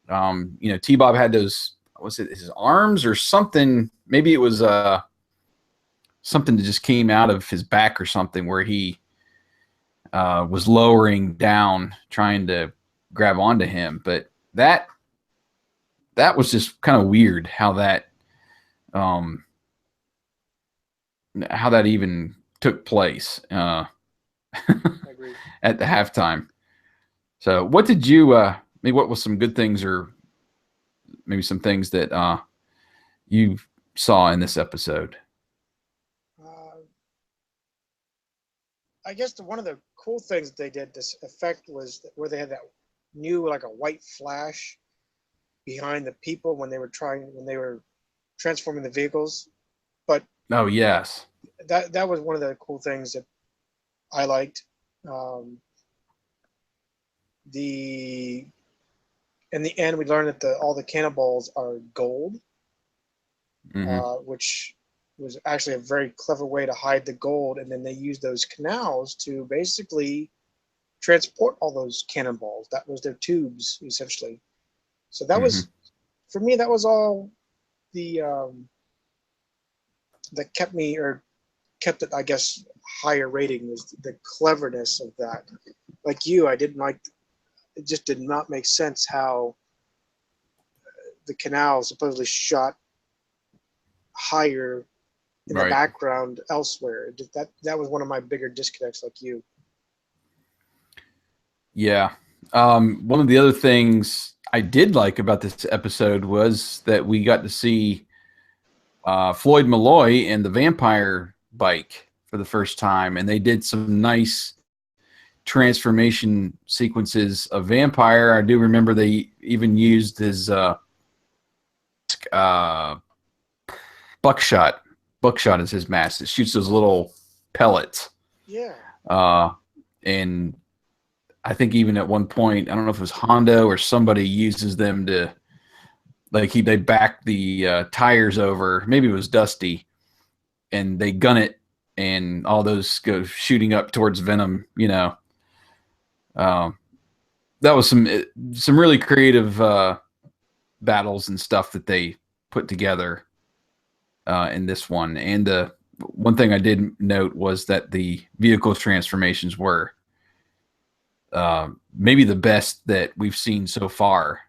T-Bob had those, was it his arms or something? Maybe it was something that just came out of his back or something, where he was lowering down, trying to grab onto him. But that was just kind of weird how that even took place I agree. at the halftime. So what did you maybe what was some good things, or maybe some things that you saw in this episode? I guess one of the cool things they did, this effect, was where they had that new, like a white flash behind the people when they were transforming the vehicles. But Oh, yes. that was one of the cool things that I liked. In the end, we learned that all the cannonballs are gold, which was actually a very clever way to hide the gold. And then they used those canals to basically transport all those cannonballs. That was their tubes, essentially. So that was, for me, that was all the that kept it, I guess, higher rating, was the cleverness of that. Like you, I didn't like. It just did not make sense how the canal supposedly shot higher in the background elsewhere. That was one of my bigger disconnects, like you. Yeah. One of the other things I did like about this episode was that we got to see Floyd Malloy and the vampire bike for the first time, and they did some nice transformation sequences of vampire. I do remember they even used his buckshot. Buckshot is his mask. It shoots those little pellets. Yeah. And I think even at one point, I don't know if it was Hondo or somebody uses them to, like, they back the tires over. Maybe it was Dusty, and they gun it, and all those go shooting up towards Venom. That was some really creative battles and stuff that they put together in this one. And one thing I did note was that the vehicle transformations were maybe the best that we've seen so far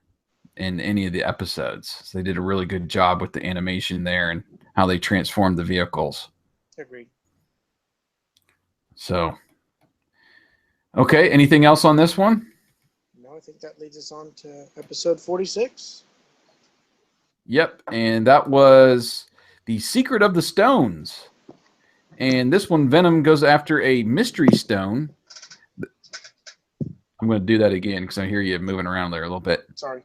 in any of the episodes. So they did a really good job with the animation there and how they transformed the vehicles. Agreed. So, okay, anything else on this one? No, I think that leads us on to episode 46. Yep, and that was The Secret of the Stones. And this one, Venom goes after a mystery stone. I'm going to do that again because I hear you moving around there a little bit. Sorry.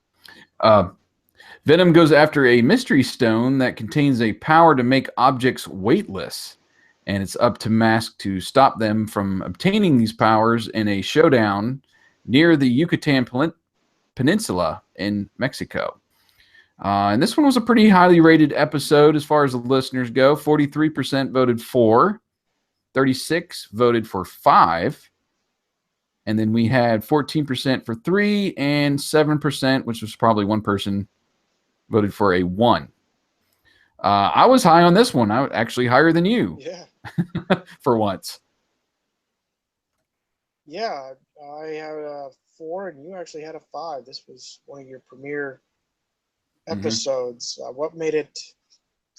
Venom goes after a mystery stone that contains a power to make objects weightless. And it's up to M.A.S.K to stop them from obtaining these powers in a showdown near the Yucatan Peninsula in Mexico. And this one was a pretty highly rated episode as far as the listeners go. 43% voted for, 36% voted for 5. And then we had 14% for 3, and 7%, which was probably one person, voted for a 1. I was high on this one. I was actually higher than you. Yeah. For once. Yeah, I had a 4, and you actually had a 5. This was one of your premiere episodes. What made it,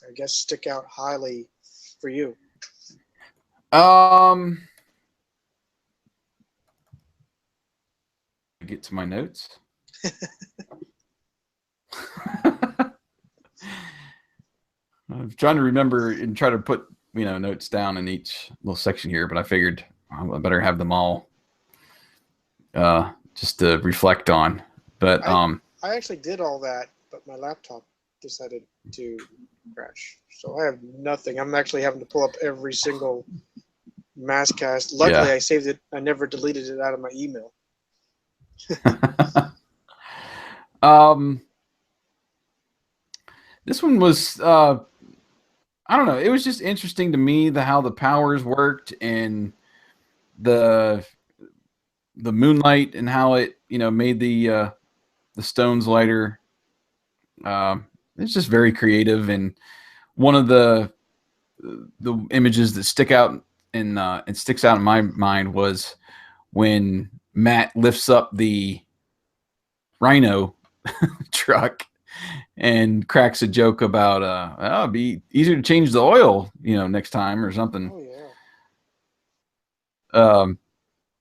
I guess, stick out highly for you? Get to my notes. I'm trying to remember and try to put notes down in each little section here, but I figured I better have them all just to reflect on. But I actually did all that, but my laptop decided to crash. So I have nothing. I'm actually having to pull up every single MASKast. Luckily, yeah. I saved it. I never deleted it out of my email. This one was I don't know. It was just interesting to me how the powers worked and the the moonlight and how it made the stones lighter. It's just very creative, and one of the images that sticks out in my mind was when Matt lifts up the Rhino truck and cracks a joke about oh, it'd be easier to change the oil next time or something. Oh yeah.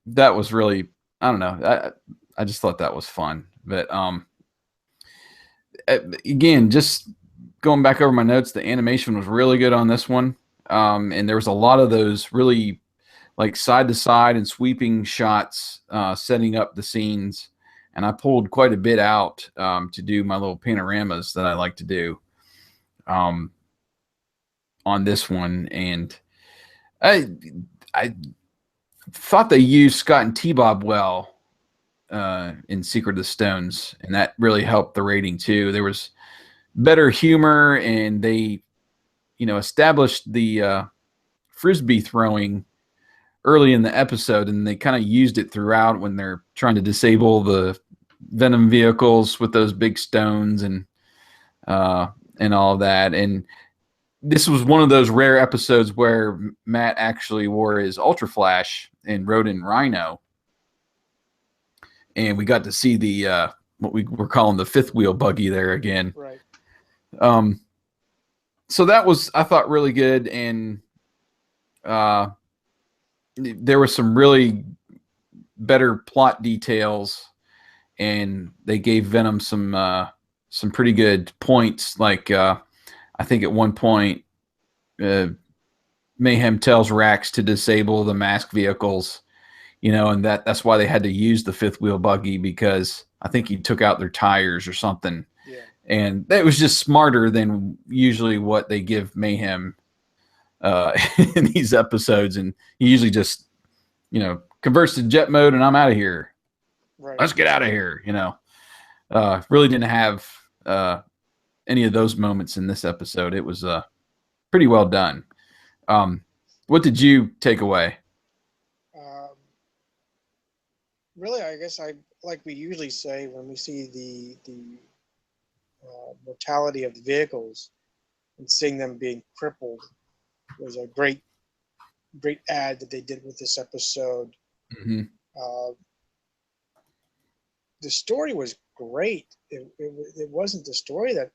That was really, I don't know, I just thought that was fun. But again, just going back over my notes, the animation was really good on this one. And there was a lot of those really like side to side and sweeping shots setting up the scenes. And I pulled quite a bit out to do my little panoramas that I like to do on this one. And I thought they used Scott and T-Bob well in Secret of the Stones, and that really helped the rating too. There was better humor, and they established the frisbee throwing early in the episode, and they kind of used it throughout when they're trying to disable the Venom vehicles with those big stones and all of that. And this was one of those rare episodes where Matt actually wore his Ultra Flash and rode in Rhino, and we got to see the what we were calling the fifth wheel buggy there again. Right. So that was, I thought, really good, and there was some really better plot details, and they gave Venom some pretty good points. Like I think at one point, Mayhem tells Rax to disable the M.A.S.K vehicles, and that's why they had to use the fifth wheel buggy, because I think he took out their tires or something. Yeah. And that was just smarter than usually what they give Mayhem in these episodes. And he usually just, converts to jet mode and I'm out of here. Right. Let's get out of here. Really didn't have any of those moments in this episode. It was pretty well done. What did you take away? Really, I guess like we usually say when we see the mortality of the vehicles and seeing them being crippled was a great ad that they did with this episode. Mm-hmm. The story was great. It wasn't the story that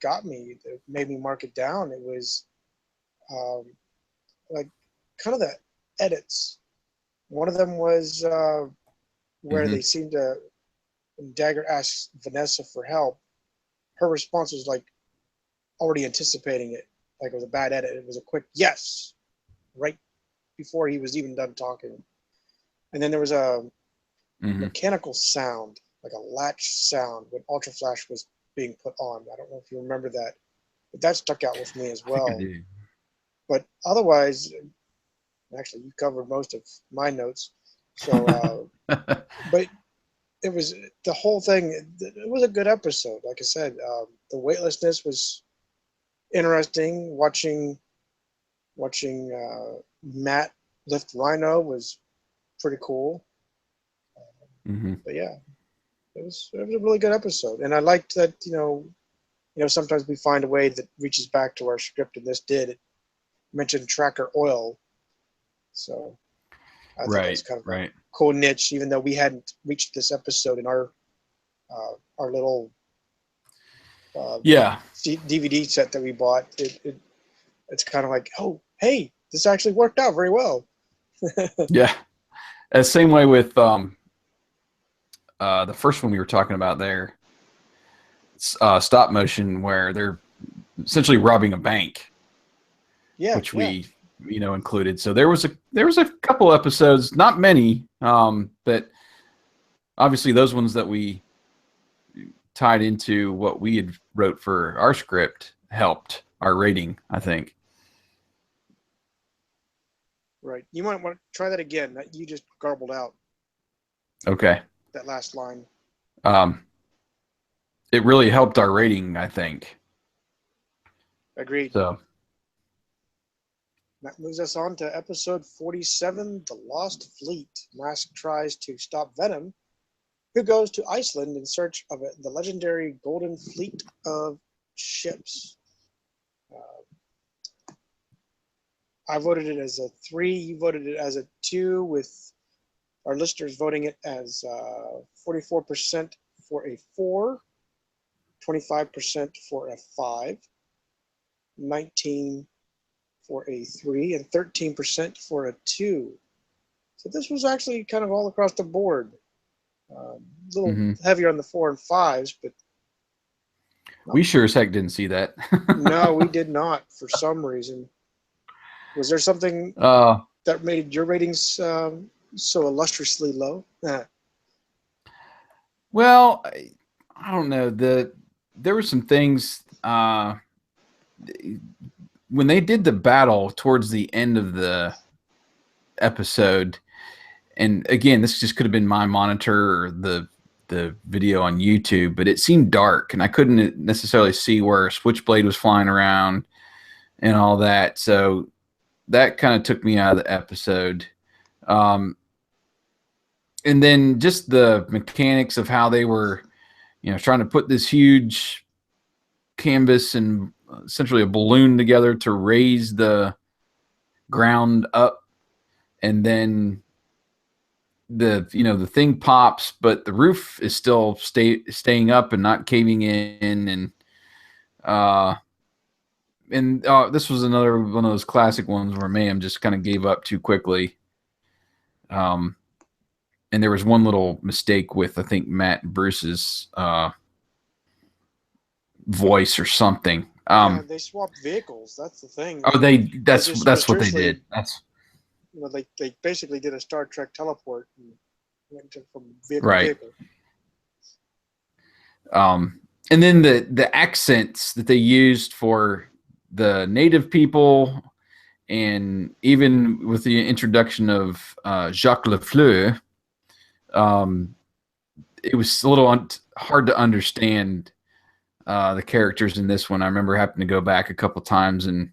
got me, that made me mark it down. It was like kind of the edits. One of them was where Mm-hmm. they seemed to, when Dagger asks Vanessa for help, her response was like already anticipating it. Like it was a bad edit. It was a quick yes, right before he was even done talking. And then there was a mechanical sound, like a latch sound when Ultra Flash was being put on. I don't know if you remember that, but that stuck out with me as well. I do. But otherwise, actually, you covered most of my notes. So, but it was the whole thing. It was a good episode. Like I said, the weightlessness was interesting. Watching Matt lift Rhino was pretty cool. But yeah, it was a really good episode, and I liked that. Sometimes we find a way that reaches back to our script, and this did. It mentioned tracker oil, so I thought that was kind of a cool niche, even though we hadn't reached this episode in our little DVD set that we bought. It's kind of like, oh, hey, this actually worked out very well. Yeah, same way with the first one we were talking about there, stop motion, where they're essentially robbing a bank, Yeah, which yeah. we included. So there was a couple episodes, not many, but obviously those ones that we tied into what we had wrote for our script helped our rating, I think. Right. You might want to try that again. That you just garbled out Okay. that last line. Um, it really helped our rating, I think. Agreed. So That moves us on to episode 47, The Lost Fleet. M.A.S.K tries to stop Venom, who goes to Iceland in search of the legendary Golden Fleet of ships. I voted it as a 3. You voted it as a 2, with our listeners voting it as 44% for a 4, 25% for a 5, 19 for a 3, and 13% for a 2. So this was actually kind of all across the board. A little heavier on the 4 and 5s, but we sure as heck didn't see that. no, we did not for some reason. Was there something that made your ratings so illustriously low? Well, I don't know. There were some things when they did the battle towards the end of the episode, and again, this just could have been my monitor or the video on YouTube, but it seemed dark, and I couldn't necessarily see where Switchblade was flying around and all that. So that kind of took me out of the episode. And then just the mechanics of how they were, trying to put this huge canvas and essentially a balloon together to raise the ground up, and then the thing pops, but the roof is still staying up and not caving in, and this was another one of those classic ones where Mayhem just kind of gave up too quickly. And there was one little mistake with, I think, Matt and Bruce's voice or something. Yeah, they swapped vehicles. That's the thing. Oh, that's what they did. That's they basically did a Star Trek teleport and went from vehicle to right. vehicle. And then the accents that they used for the native people, and even with the introduction of Jacques Lafleur, it was a little hard to understand the characters in this one. I remember having to go back a couple times and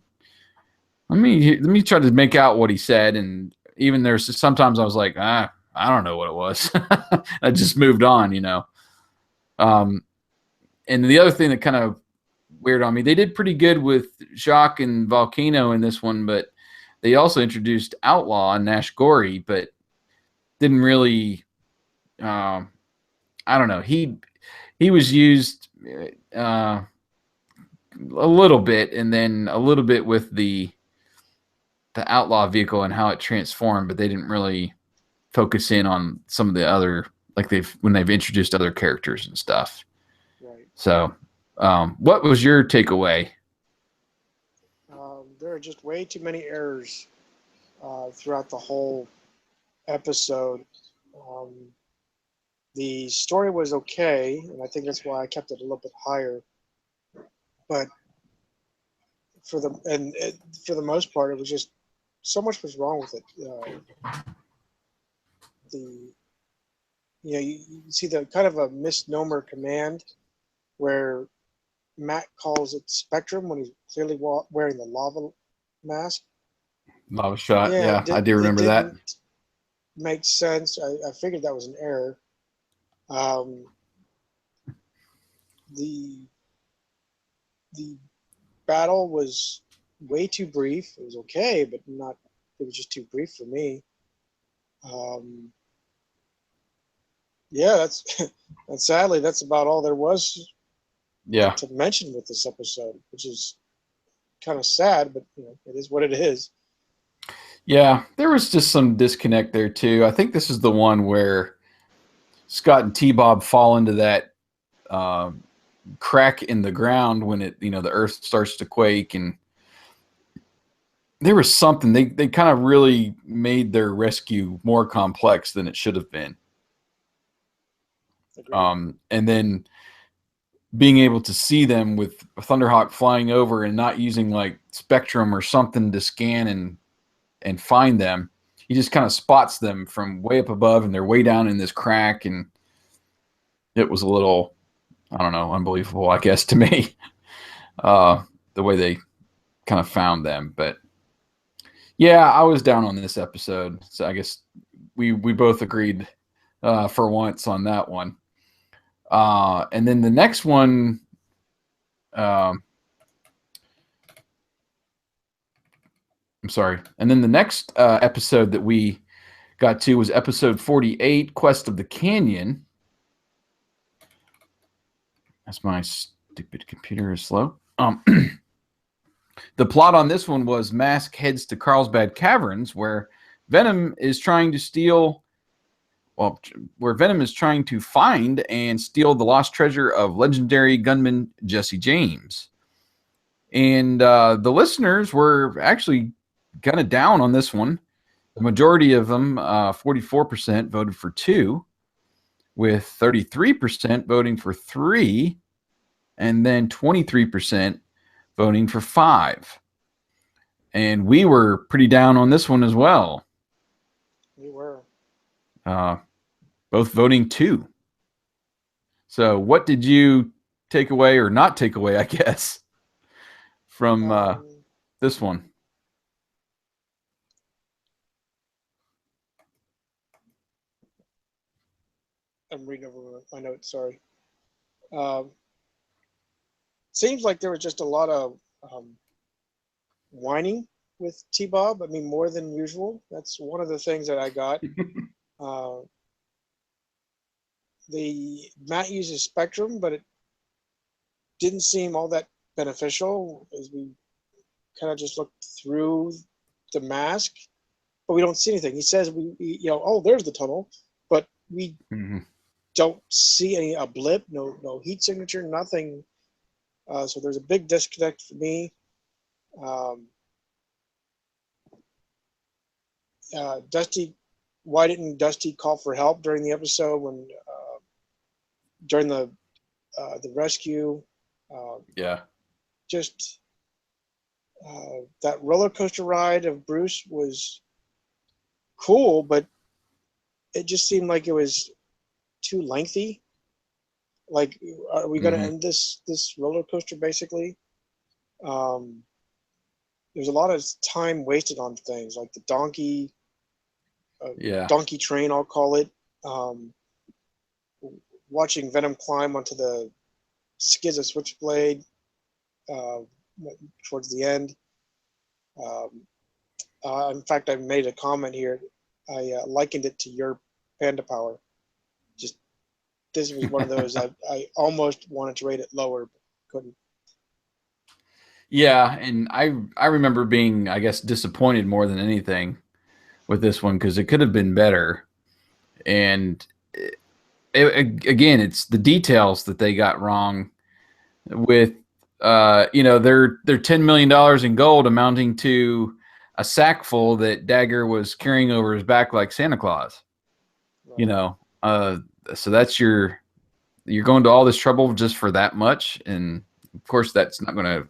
let me try to make out what he said. And even there's sometimes I was like, I don't know what it was. I just moved on, And the other thing that kind of weird on me, they did pretty good with Jacques and Volcano in this one, but they also introduced Outlaw and Nash Gory, but didn't really. I don't know. He was used a little bit, and then a little bit with the Outlaw vehicle and how it transformed, but they didn't really focus in on some of the other, like when they've introduced other characters and stuff. Right. So, what was your takeaway? There are just way too many errors throughout the whole episode. The story was okay, and I think that's why I kept it a little bit higher. But for the most part, it was just so much was wrong with it. You see the kind of a misnomer command where Matt calls it Spectrum when he's clearly wearing the lava mask. Lava shot. Yeah, I do remember that. Makes sense. I figured that was an error. The battle was way too brief. It was okay, but not. It was just too brief for me. Yeah, that's and sadly that's about all there was. Yeah. To mention with this episode, which is kind of sad, but it is what it is. Yeah, there was just some disconnect there too. I think this is the one where Scott and T-Bob fall into that crack in the ground when it, the earth starts to quake. And there was something, they kind of really made their rescue more complex than it should have been. And then being able to see them with Thunderhawk flying over and not using like Spectrum or something to scan and find them. He just kind of spots them from way up above, and they're way down in this crack. And it was a little, I don't know, unbelievable, I guess, to me, the way they kind of found them. But yeah, I was down on this episode. So I guess we both agreed for once on that one. And then the next one, I'm sorry. And then the next episode that we got to was episode 48, Quest of the Canyon. That's my stupid computer is slow. The plot on this one was M.A.S.K heads to Carlsbad Caverns, where Venom is trying to find and steal the lost treasure of legendary gunman Jesse James. And the listeners were actually kind of down on this one. The majority of them, 44%, voted for 2, with 33% voting for 3, and then 23% voting for 5. And we were pretty down on this one as well. We were. Both voting 2. So what did you take away or not take away, I guess, from this one? I'm reading over my notes, sorry. Seems like there was just a lot of whining with T-Bob. I mean, more than usual. That's one of the things that I got. The Matt uses Spectrum, but it didn't seem all that beneficial as we kind of just looked through the mask, but we don't see anything. He says oh, there's the tunnel, but we don't see a blip, no heat signature, nothing. So there's a big disconnect for me. Why didn't Dusty call for help during the episode when during the rescue? Just that roller coaster ride of Bruce was cool, but it just seemed like it was too lengthy. Like, are we going to end this roller coaster basically? There's a lot of time wasted on things like the donkey train, I'll call it. Watching Venom climb onto the skids of Switchblade towards the end. In fact, I made a comment here. I likened it to your Panda Power. Just this was one of those I almost wanted to rate it lower, but couldn't. Yeah, and I remember being, I guess, disappointed more than anything with this one because it could have been better. And again, it's the details that they got wrong with, their $10 million in gold amounting to a sack full that Dagger was carrying over his back like Santa Claus. Right. So that's you're going to all this trouble just for that much. And of course that's not going to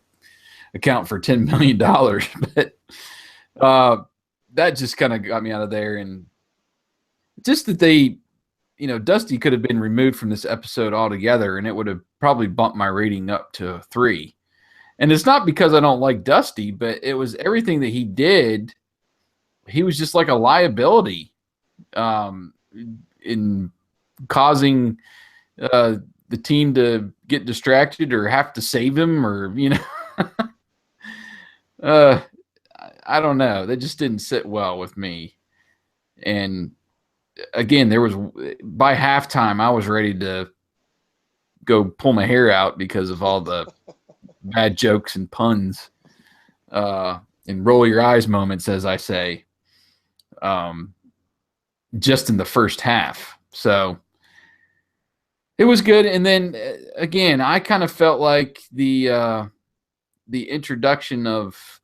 account for $10 million, but that just kind of got me out of there. And just that they, Dusty could have been removed from this episode altogether, and it would have probably bumped my rating up to 3. And it's not because I don't like Dusty, but it was everything that he did. He was just like a liability in causing the team to get distracted or have to save him, or I don't know. That just didn't sit well with me. And again, by halftime, I was ready to go pull my hair out because of all the bad jokes and puns and roll your eyes moments, as I say, just in the first half. So It was good, and then again, I kind of felt like the introduction of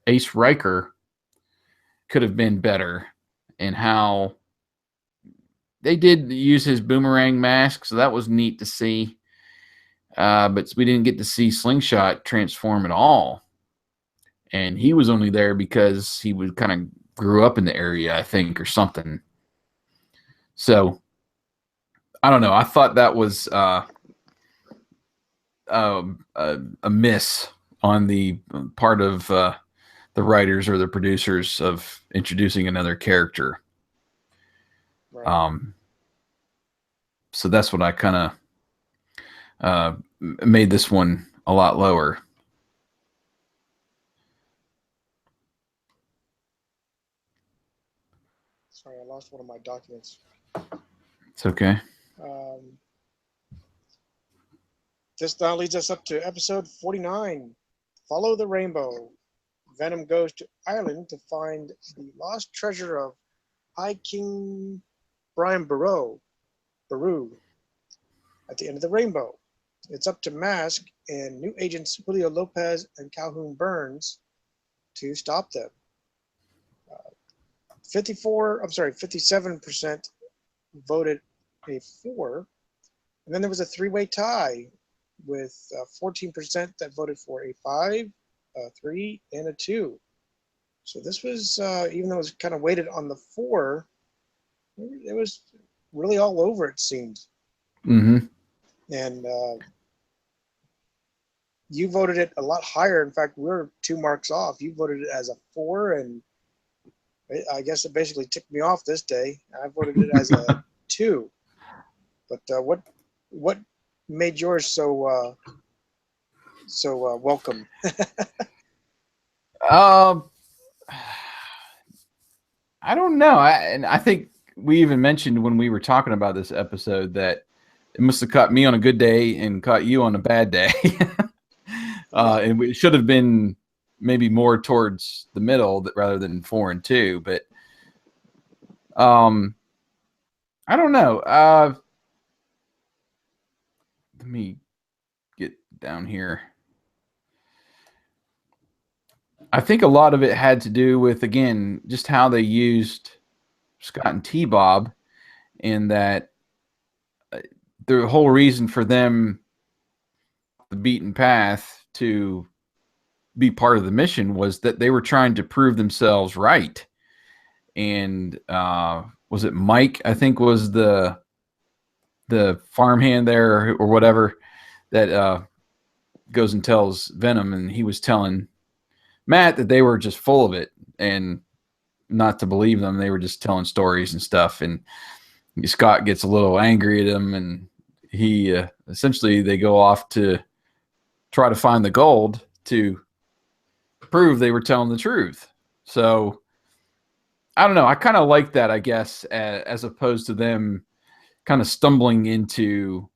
Ace Riker could have been better, and how they did use his boomerang mask, so that was neat to see. But we didn't get to see Slingshot transform at all, and he was only there because he was kind of grew up in the area, I think, or something. So I don't know. I thought that was a miss on the part of the writers or the producers of introducing another character. Right. So that's what I kind of made this one a lot lower. Sorry, I lost one of my documents. It's okay. This now leads us up to episode 49, Follow the Rainbow. Venom goes to Ireland to find the lost treasure of High King Brian Baru at the end of the rainbow. It's up to M.A.S.K and new agents Julio Lopez and Calhoun Burns to stop them. 57% voted a 4. And then there was a three-way tie with 14% that voted for a 5, a 3, and a 2. So this was, even though it was kind of weighted on the 4, it was really all over, it seemed. Mm-hmm. And you voted it a lot higher. In fact, we're 2 marks off. You voted it as a 4, and I guess it basically ticked me off this day. I voted it as a 2. But what made yours so welcome? I don't know. I think we even mentioned when we were talking about this episode that it must have caught me on a good day and caught you on a bad day. And it should have been maybe more towards the middle rather than 4 and 2. But I don't know. Let me get down here. I think a lot of it had to do with, again, just how they used Scott and T-Bob, in that the whole reason for them, the beaten path to be part of the mission, was that they were trying to prove themselves right. And was it Mike, I think, was the farmhand there or whatever, that goes and tells Venom, and he was telling Matt that they were just full of it and not to believe them. They were just telling stories and stuff. And Scott gets a little angry at him, and he essentially, they go off to try to find the gold to prove they were telling the truth. So I don't know. I kind of like that, I guess, as opposed to them kind of stumbling into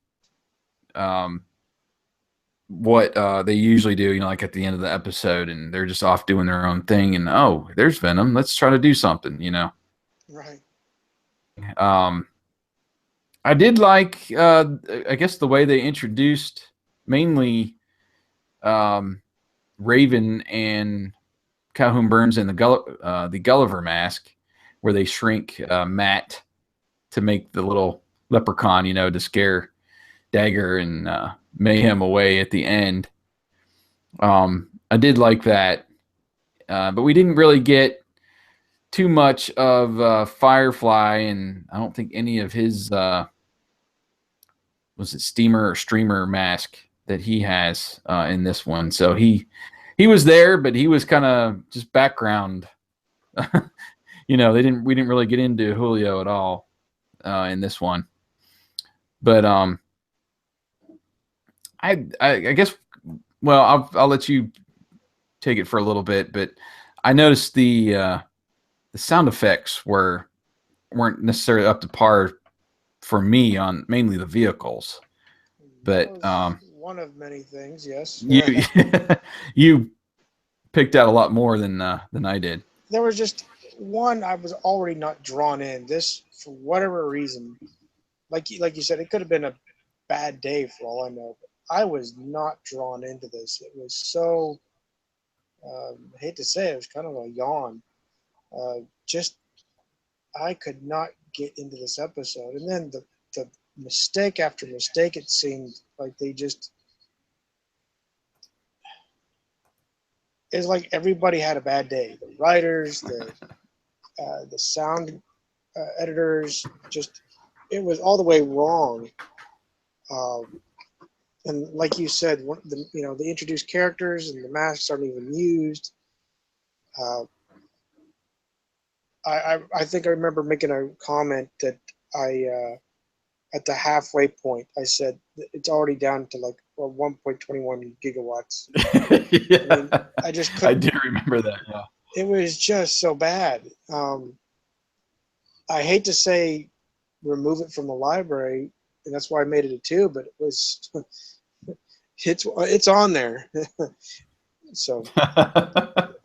what they usually do, like at the end of the episode, and they're just off doing their own thing, and oh, there's Venom, let's try to do something. Right. I did like, I guess, the way they introduced mainly Raven and Calhoun Burns in the Gulliver mask, where they shrink Matt to make the little leprechaun, to scare Dagger and Mayhem away at the end. I did like that, but we didn't really get too much of Firefly, and I don't think any of his was it steamer or streamer mask that he has in this one. So he was there, but he was kind of just background. We didn't really get into Julio at all in this one. But I guess, well, I'll let you take it for a little bit, but I noticed the sound effects weren't necessarily up to par for me on mainly the vehicles. But one of many things, yes. You picked out a lot more than I did. There was just one I was already not drawn in. This, for whatever reason, like you said, it could have been a bad day for all I know. But I was not drawn into this. It was so. I hate to say it, it was kind of a yawn. Just I could not get into this episode, and then the mistake after mistake. It seemed like they just. It's like everybody had a bad day. The writers, the sound editors, just it was all the way wrong. Um, and like you said, they introduce characters and the masks aren't even used. Uh, I think I remember making a comment that at the halfway point I said it's already down to like 1.21 gigawatts. I mean, Yeah, I just I couldn't. do remember that. Yeah. It was just so bad. I hate to say remove it from the library, and that's why I made it a two. But it was it's on there. So, but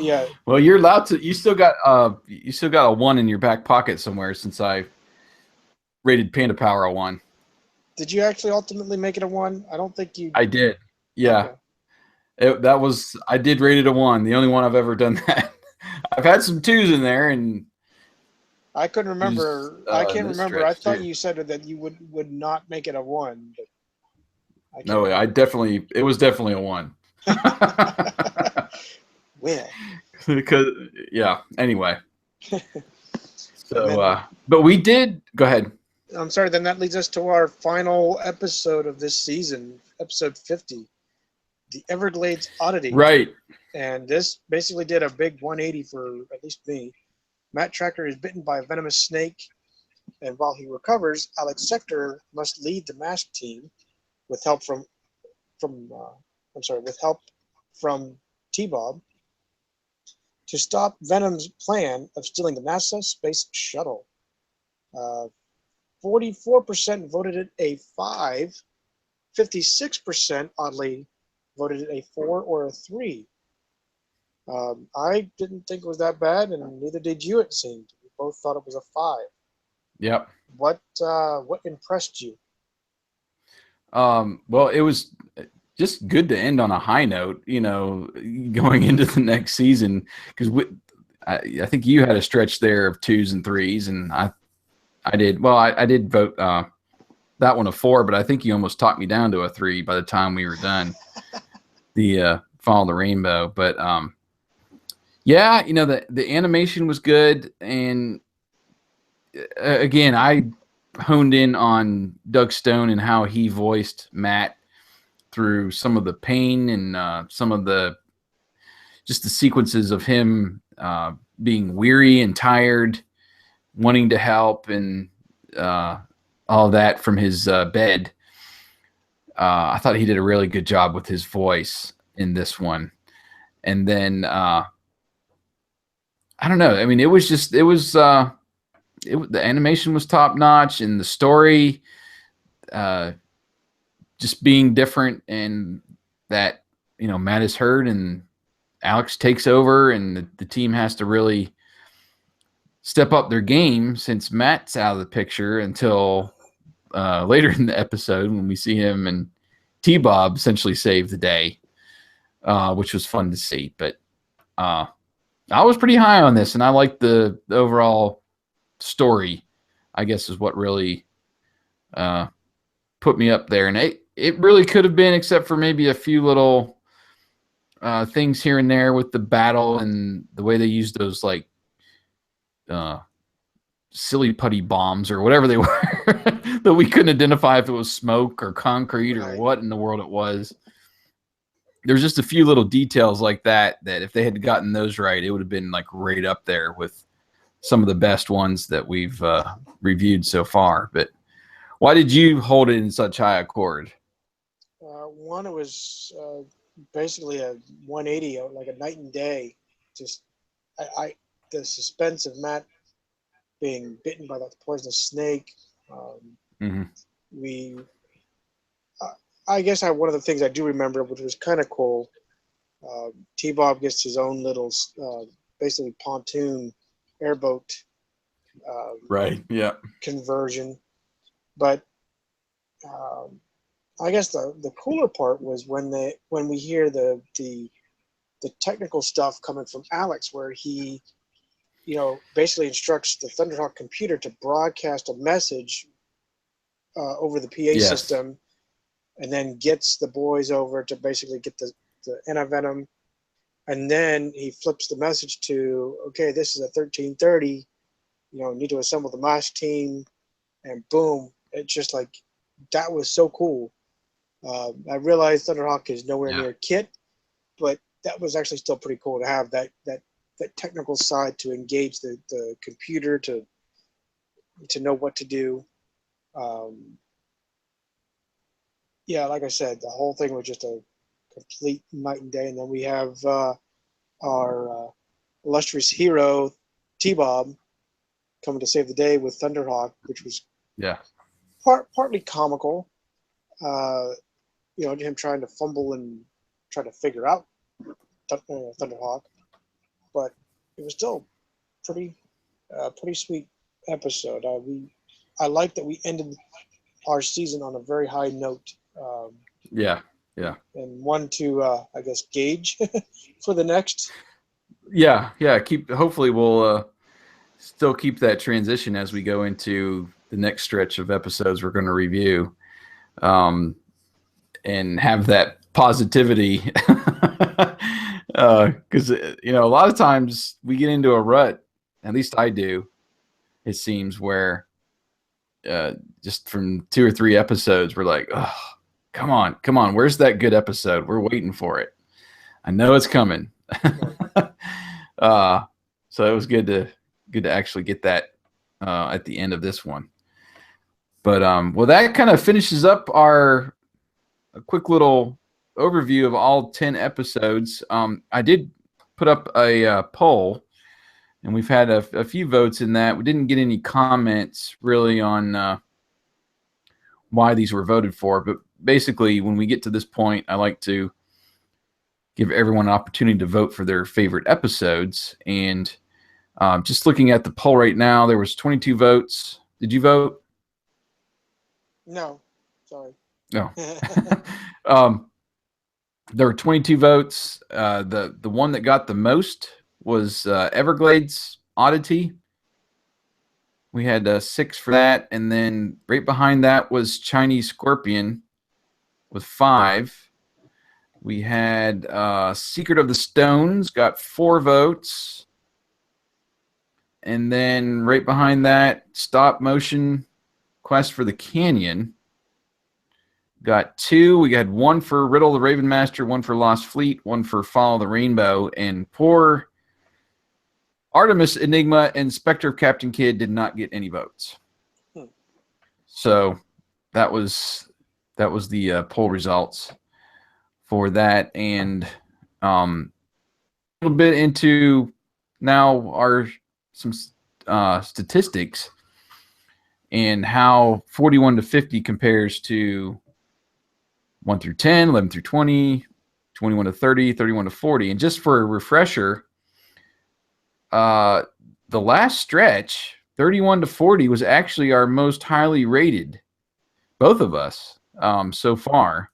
yeah, Well, you're allowed to. You still got a one in your back pocket somewhere since I rated Panda Power a one. did you actually ultimately make it a one? I don't think you. I did. Yeah, Okay, I did rate it a one. The only one I've ever done that. I've had some twos in there and I couldn't used remember. I in can't this remember. I stretch thought too. you said that you would not make it a one, but I can't No, remember. it was definitely a one. Well, Because yeah. Anyway, and so then but we did go ahead. I'm sorry. Then that leads us to our final episode of this season, episode 50, the Everglades Oddity. Right. And this basically did a big 180 for at least me. Matt Tracker is bitten by a venomous snake, and while he recovers, Alex Sector must lead the M.A.S.K team with help with help from T-Bob to stop Venom's plan of stealing the NASA space shuttle. Uh, 44% voted it a 5. 56% oddly voted it a 4 or a 3. I didn't think it was that bad, and neither did you. It seemed we both thought it was a 5. Yep. What impressed you? Well, it was just good to end on a high note, going into the next season because I think you had a stretch there of twos and threes, and I did. Well, I did vote that one a 4, but I think you almost talked me down to a 3 by the time we were done. The Follow the Rainbow, but yeah, the animation was good, and again, I honed in on Doug Stone and how he voiced Matt through some of the pain and some of the just the sequences of him being weary and tired, wanting to help, and all that from his bed. I thought he did a really good job with his voice in this one. And then I don't know. I mean, the animation was top notch, and the story uh, just being different, and that Matt is hurt and Alex takes over, and the team has to really step up their game since Matt's out of the picture until later in the episode when we see him and T-Bob essentially save the day, which was fun to see. But I was pretty high on this, and I liked the overall story, I guess, is what really put me up there. And it really could have been, except for maybe a few little things here and there with the battle and the way they used those like uh, silly putty bombs or whatever they were that we couldn't identify if it was smoke or concrete or Right. what in the world it was. There's just a few little details like that if they had gotten those right, it would have been like right up there with some of the best ones that we've reviewed so far. But why did you hold it in such high accord? One, it was basically a 180, like a night and day. Just I the suspense of Matt being bitten by that poisonous snake. Um, Mm-hmm. we, I guess one of the things I do remember, which was kind of cool. T-Bob gets his own little, basically pontoon airboat Right. Yeah. conversion. But um, I guess the cooler part was when we hear the technical stuff coming from Alex, where he basically instructs the Thunderhawk computer to broadcast a message over the PA Yes. system, and then gets the boys over to basically get the antivenom, and then he flips the message to, okay, this is a 13:30, need to assemble the MASK team, and boom, it's just like that was so cool. I realize Thunderhawk is nowhere Yeah. near Kit, but that was actually still pretty cool to have that technical side to engage the computer to know what to do. Um, yeah, like I said, the whole thing was just a complete night and day. And then we have our illustrious hero T-Bob coming to save the day with Thunderhawk, which was Yeah. partly comical. Uh, him trying to fumble and try to figure out Thunderhawk, but it was still pretty pretty sweet episode. I like that we ended our season on a very high note, Yeah. Yeah. and one to I guess gauge for the next. Yeah. Yeah. Hopefully we'll still keep that transition as we go into the next stretch of episodes we're going to review, and have that positivity. Because a lot of times we get into a rut, at least I do, it seems, where just from 2 or 3 episodes we're like, oh, come on, where's that good episode? We're waiting for it. I know it's coming. uh, so it was good to actually get that at the end of this one. But well, that kind of finishes up our a quick little overview of all 10 episodes. I did put up a poll, and we've had a few votes in that. We didn't get any comments really on why these were voted for, but basically, when we get to this point, I like to give everyone an opportunity to vote for their favorite episodes. And just looking at the poll right now, there was 22 votes. Did you vote? No, sorry. No. There were 22 votes. The one that got the most was Everglades Oddity. We had 6 for that, and then right behind that was Chinese Scorpion with 5. We had Secret of the Stones got 4 votes, and then right behind that, Stop Motion Quest for the Canyon got 2. We had 1 for Riddle the Raven Master, 1 for Lost Fleet, 1 for Follow the Rainbow, and poor Artemis Enigma and Spectre of Captain Kidd did not get any votes. So that was the poll results for that, and a little bit into now our some statistics and how 41 to 50 compares to 1 through 10, 11 through 20, 21 to 30, 31 to 40. And just for a refresher, the last stretch, 31 to 40, was actually our most highly rated, both of us, so far,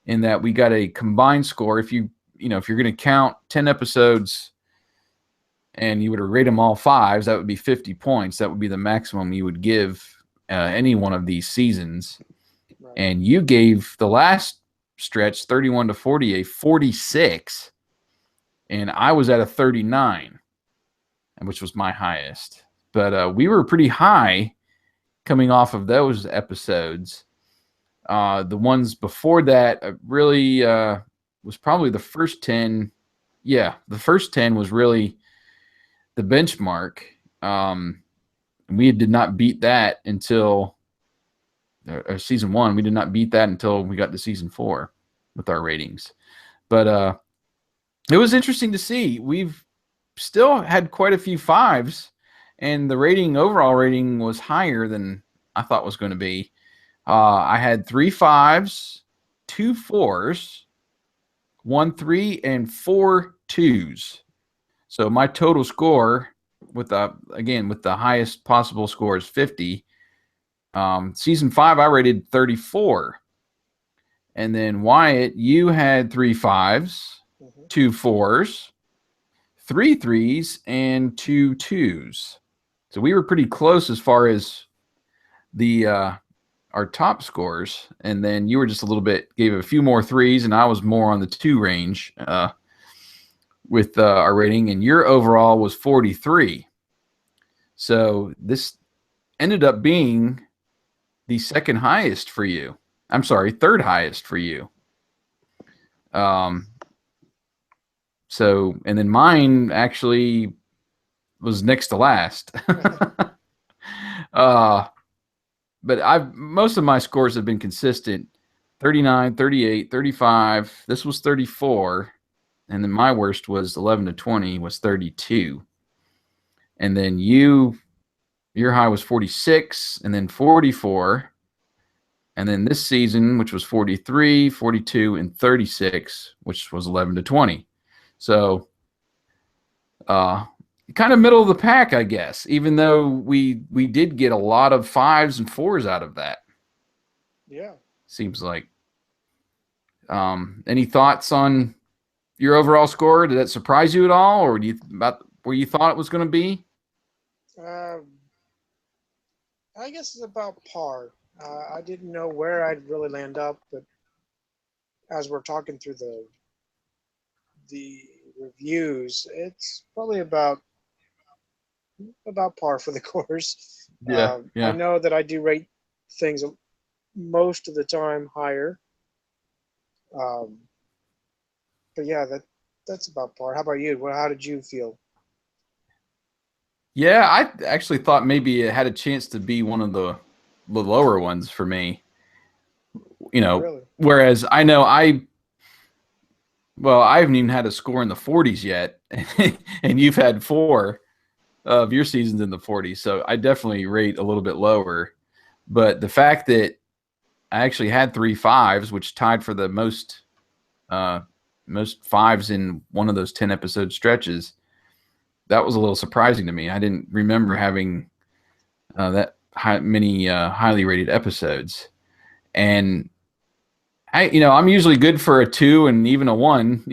in that we got a combined score. If you're going to count 10 episodes and you were to rate them all 5s, that would be 50 points. That would be the maximum you would give any one of these seasons. Right. And you gave the last stretch, 31 to 40, a 46, and I was at a 39, which was my highest. But we were pretty high coming off of those episodes. The ones before that really was probably the first 10. Yeah, the first 10 was really the benchmark. We did not beat that until season 1. We did not beat that until we got to season 4 with our ratings. But it was interesting to see. We've still had quite a few 5s, and the overall rating was higher than I thought was going to be. I had 3 5s, 2 4s, 1 3, and 4 2s. So my total score with the highest possible score is 50. Season 5, I rated 34. And then Wyatt, you had 3 5s, Mm-hmm. 2 4s, 3 3s, and 2 2s. So we were pretty close as far as the our top scores. And then you were just a little bit, gave a few more 3s, and I was more on the 2 range with our rating. And your overall was 43. So this ended up being the second highest for you. I'm sorry, third highest for you. So, and then mine actually was next to last. But most of my scores have been consistent. 39, 38, 35. This was 34. And then my worst was 11 to 20 was 32. And then your high was 46 and then 44. And then this season, which was 43, 42, and 36, which was 11 to 20. So, kind of middle of the pack, I guess, even though we did get a lot of 5s and 4s out of that. Yeah. Seems like. Any thoughts on your overall score? Did that surprise you at all, or do you about where you thought it was going to be? I guess it's about par. I didn't know where I'd really land up, but as we're talking through the reviews, it's probably about par for the course. Yeah, I yeah. know that I do rate things most of the time higher, um, but yeah, that's about par. How about you? Well, how did you feel? Yeah, I actually thought maybe it had a chance to be one of the lower ones for me. Really? Whereas I know I haven't even had a score in the 40s yet, and you've had 4 of your seasons in the 40s, so I definitely rate a little bit lower. But the fact that I actually had 3 5s, which tied for the most 5s in one of those 10 episode stretches, that was a little surprising to me. I didn't remember having many highly rated episodes, and I'm usually good for a 2 and even a 1,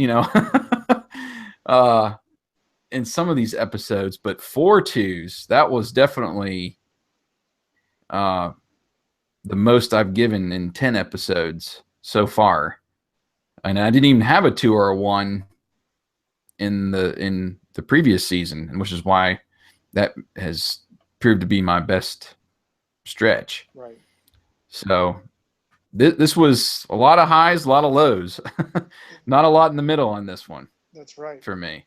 uh, in some of these episodes, but 4 2s, that was definitely uh, the most I've given in 10 episodes so far. And I didn't even have a 2 or a 1 in the previous season, which is why that has proved to be my best stretch. Right. So this was a lot of highs, a lot of lows. Not a lot in the middle on this one That's right. for me.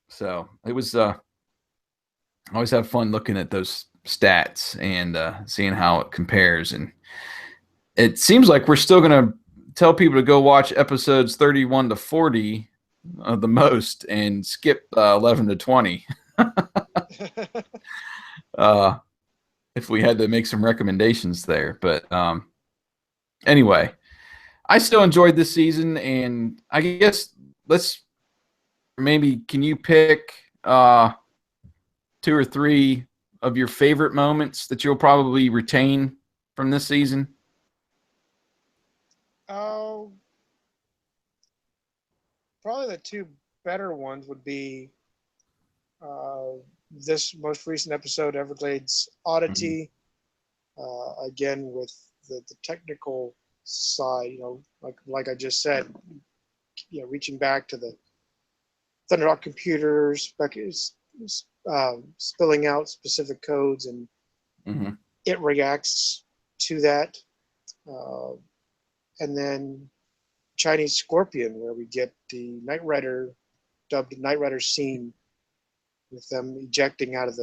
So it was I always have fun looking at those stats and seeing how it compares. And it seems like we're still going to tell people to go watch episodes 31 to 40 the most and skip 11 to 20. If we had to make some recommendations there. But anyway, I still enjoyed this season, and I guess let's maybe can you pick 2 or 3 of your favorite moments that you'll probably retain from this season? Oh, probably the two better ones would be uh, this most recent episode, Everglades Mm-hmm. Oddity. Again, with the technical side, like I just said, reaching back to the Thunderhawk computers, spilling out specific codes, and Mm-hmm. it reacts to that. Uh, and then Chinese Scorpion, where we get the Knight Rider, dubbed Knight Rider scene, with them ejecting out of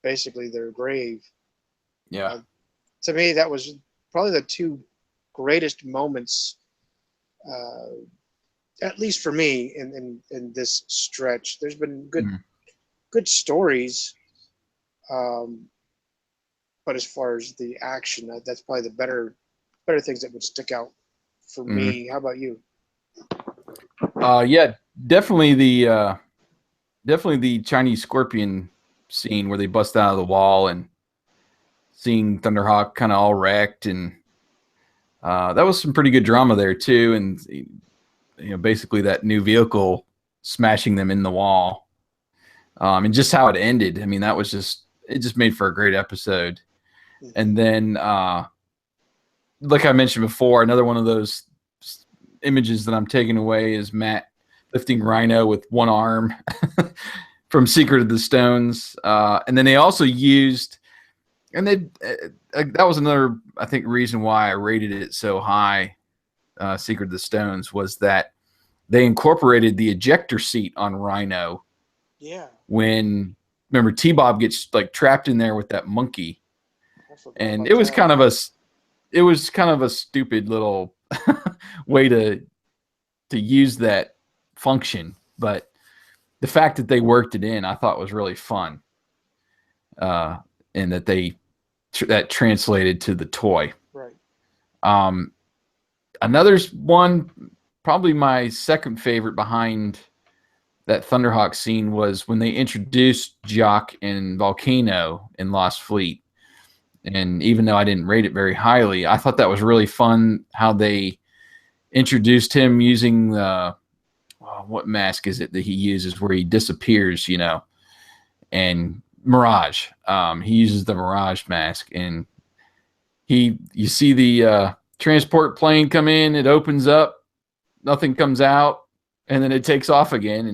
basically their grave. Yeah. Uh, to me, that was probably the two greatest moments, uh, at least for me, in this stretch. There's been Mm-hmm. good stories, um, but as far as the action, that's probably the better things that would stick out for Mm-hmm. me. How about you? Yeah, definitely the Chinese Scorpion scene where they bust out of the wall and seeing Thunderhawk kind of all wrecked, and that was some pretty good drama there too. And basically that new vehicle smashing them in the wall, and just how it ended. I mean, it just made for a great episode. And then, like I mentioned before, another one of those images that I'm taking away is Matt lifting Rhino with one arm from Secret of the Stones. And then they also used, and that was another, I think, reason why I rated it so high, Secret of the Stones, was that they incorporated the ejector seat on Rhino. Yeah. When, remember, T-Bob gets like trapped in there with that monkey. And it was kind of a stupid little way to use that function, but the fact that they worked it in, I thought was really fun, and that that translated to the toy. Right. Another one, probably my second favorite behind that Thunderhawk scene, was when they introduced Jock and Volcano in Lost Fleet. And even though I didn't rate it very highly, I thought that was really fun how they introduced him using what mask is it that he uses where he disappears, and Mirage. He uses the Mirage mask, and you see the transport plane come in, it opens up, nothing comes out, and then it takes off again.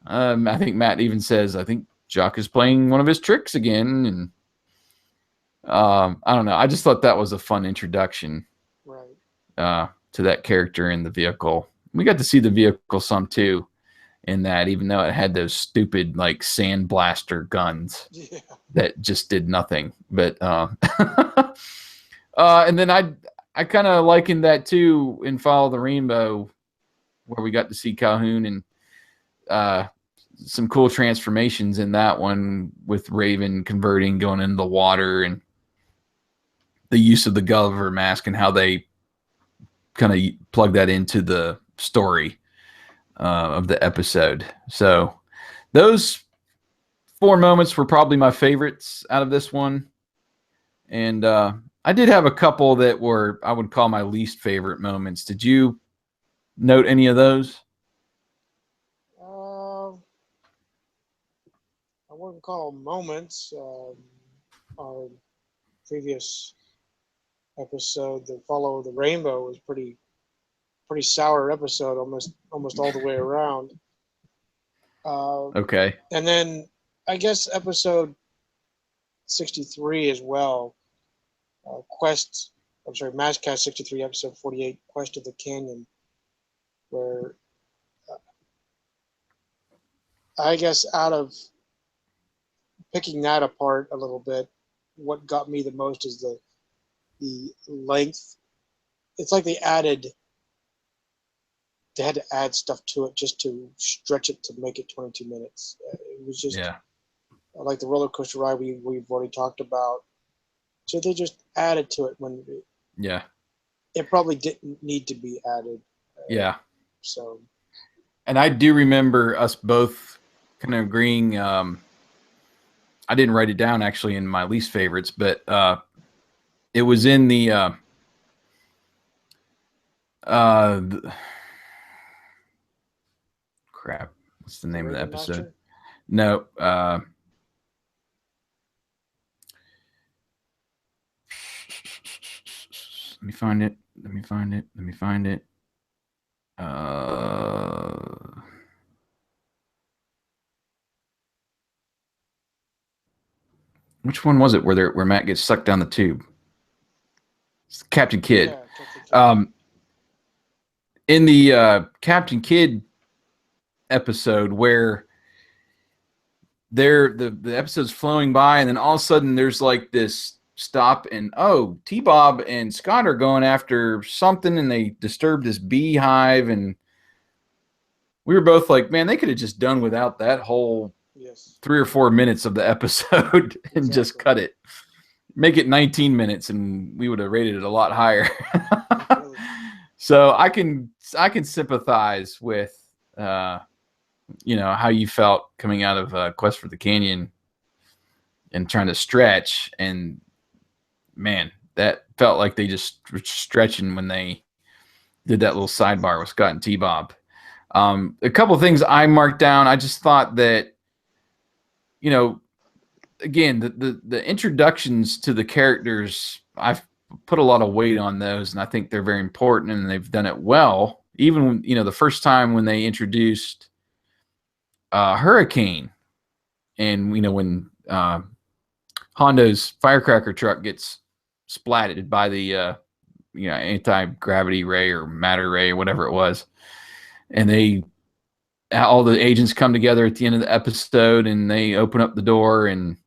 And I think Matt even says, I think Jock is playing one of his tricks again. And I don't know. I just thought that was a fun introduction, right, to that character in the vehicle. We got to see the vehicle some too in that, even though it had those stupid like sand blaster guns that just did nothing. But and then I kind of likened that too in Follow the Rainbow, where we got to see Calhoun and some cool transformations in that one with Raven converting, going into the water, and the use of the Gulliver mask and how they kind of plug that into the story of the episode. So those 4 moments were probably my favorites out of this one. And I did have a couple that were, I would call my least favorite moments. Did you note any of those? I wouldn't call them moments. Our previous episode, the Follow the Rainbow, was pretty sour episode, almost all the way around. Okay. And then I guess episode 63 as well. MASKast 63, episode 48, Quest of the Canyon, where I guess out of picking that apart a little bit, what got me the most is the length. It's like they had to add stuff to it just to stretch it to make it 22 minutes. It was just like the roller coaster ride we've already talked about. So they just added to it when it probably didn't need to be added. So, and I do remember us both kind of agreeing. I didn't write it down actually in my least favorites, but it was in the crap. What's the name of the episode? Master? No. Let me find it. Which one was it where Matt gets sucked down the tube? It's Captain Kidd. Yeah, Captain Kidd. In the Captain Kidd episode, where the episode's flowing by, and then all of a sudden there's like this stop, and T-Bob and Scott are going after something, and they disturb this beehive, and we were both like, man, they could have just done without that whole 3 or 4 minutes of the episode and just cut it. Make it 19 minutes, and we would have rated it a lot higher. So I can sympathize with how you felt coming out of Quest for the Canyon and trying to stretch, and man, that felt like they just were stretching when they did that little sidebar with Scott and T-Bob. A couple of things I marked down. I just thought that, again, the introductions to the characters, I've put a lot of weight on those, and I think they're very important, and they've done it well. Even the first time when they introduced Hurricane, and when Hondo's firecracker truck gets splatted by the anti-gravity ray or matter ray or whatever it was, and all the agents come together at the end of the episode, and they open up the door and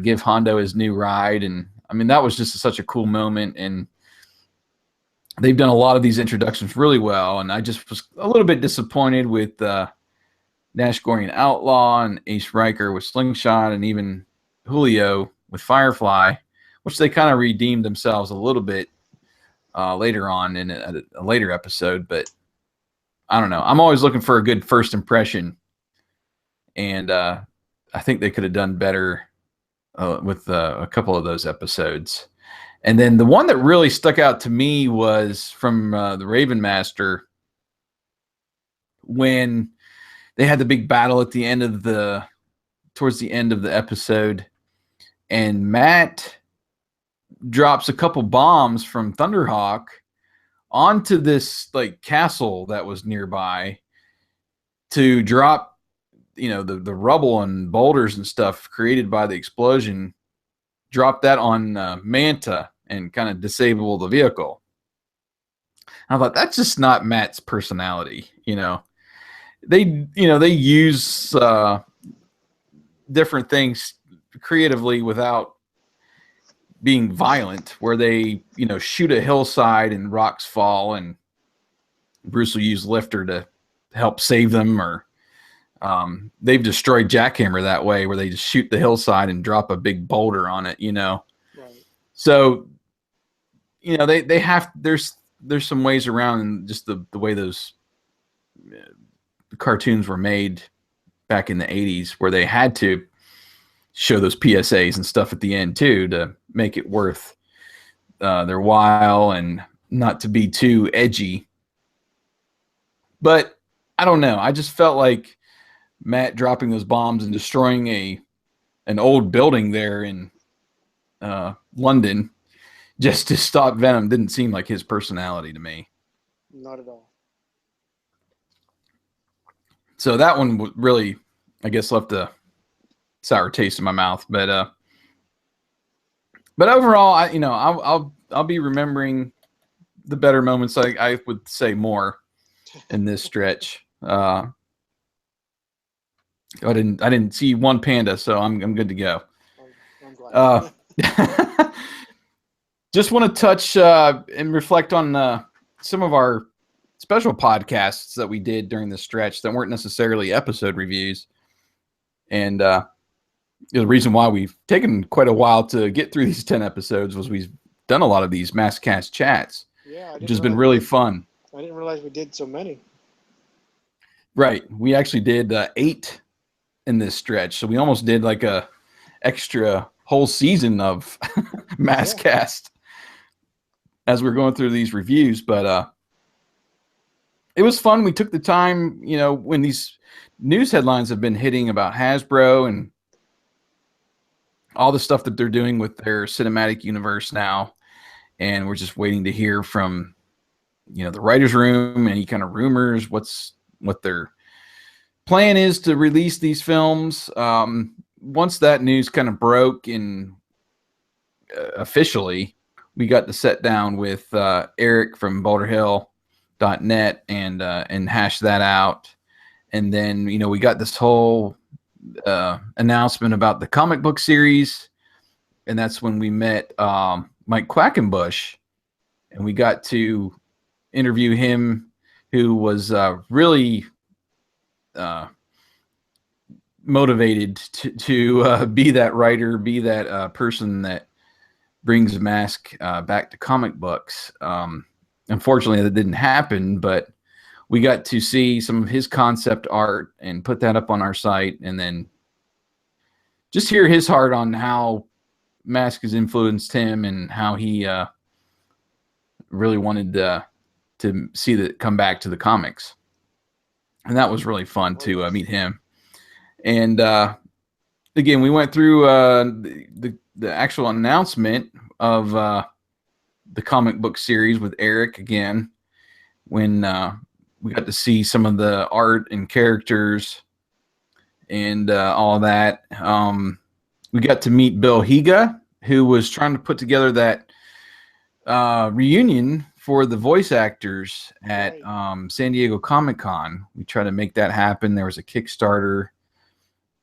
give Hondo his new ride. And I mean, that was just such a cool moment, and they've done a lot of these introductions really well. And I just was a little bit disappointed with Nash Gorian Outlaw and Ace Riker with Slingshot, and even Julio with Firefly, which they kind of redeemed themselves a little bit later on in a later episode. But I don't know. I'm always looking for a good first impression, and I think they could have done better with a couple of those episodes. And then the one that really stuck out to me was from the Raven Master, when they had the big battle at the end of towards the end of the episode, and Matt drops a couple bombs from Thunderhawk onto this like castle that was nearby to drop, the rubble and boulders and stuff created by the explosion, drop that on Manta and kind of disable the vehicle. I thought, that's just not Matt's personality. They use different things creatively without being violent, where they, shoot a hillside and rocks fall, and Bruce will use Lifter to help save them, or they've destroyed Jackhammer that way, where they just shoot the hillside and drop a big boulder on it, Right. So, they have, there's some ways around just the way those cartoons were made back in the 80s, where they had to show those PSAs and stuff at the end too, to make it worth their while and not to be too edgy. But I don't know. I just felt like Matt dropping those bombs and destroying an old building there in London just to stop Venom didn't seem like his personality to me. Not at all. So that one really, I guess, left a sour taste in my mouth. But overall, I'll be remembering the better moments. I would say more in this stretch. I didn't see one panda, so I'm good to go. I'm glad. Just want to touch and reflect on some of our special podcasts that we did during this stretch that weren't necessarily episode reviews. And the reason why we've taken quite a while to get through these 10 episodes was we've done a lot of these MASKast chats, which has been really fun. I didn't realize we did so many. Right. We actually did 8 in this stretch. So we almost did like a extra whole season of MASKast as we're going through these reviews. But it was fun. We took the time, when these news headlines have been hitting about Hasbro and all the stuff that they're doing with their cinematic universe now. And we're just waiting to hear from, the writer's room, any kind of rumors, what their plan is to release these films. Once that news kind of broke and officially, we got to sit down with Eric from BoulderHill.net and hash that out. And then, we got this whole announcement about the comic book series. And that's when we met Mike Quackenbush, and we got to interview him, who was really motivated to be that writer, be that person that brings M.A.S.K back to comic books. Unfortunately, that didn't happen, but we got to see some of his concept art and put that up on our site, and then just hear his heart on how M.A.S.K has influenced him and how he really wanted to see that come back to the comics. And that was really fun to meet him. And again, we went through the actual announcement of the comic book series with Eric again, when we got to see some of the art and characters and all that. We got to meet Bill Higa, who was trying to put together that reunion for the voice actors at San Diego Comic-Con. We tried to make that happen. There was a Kickstarter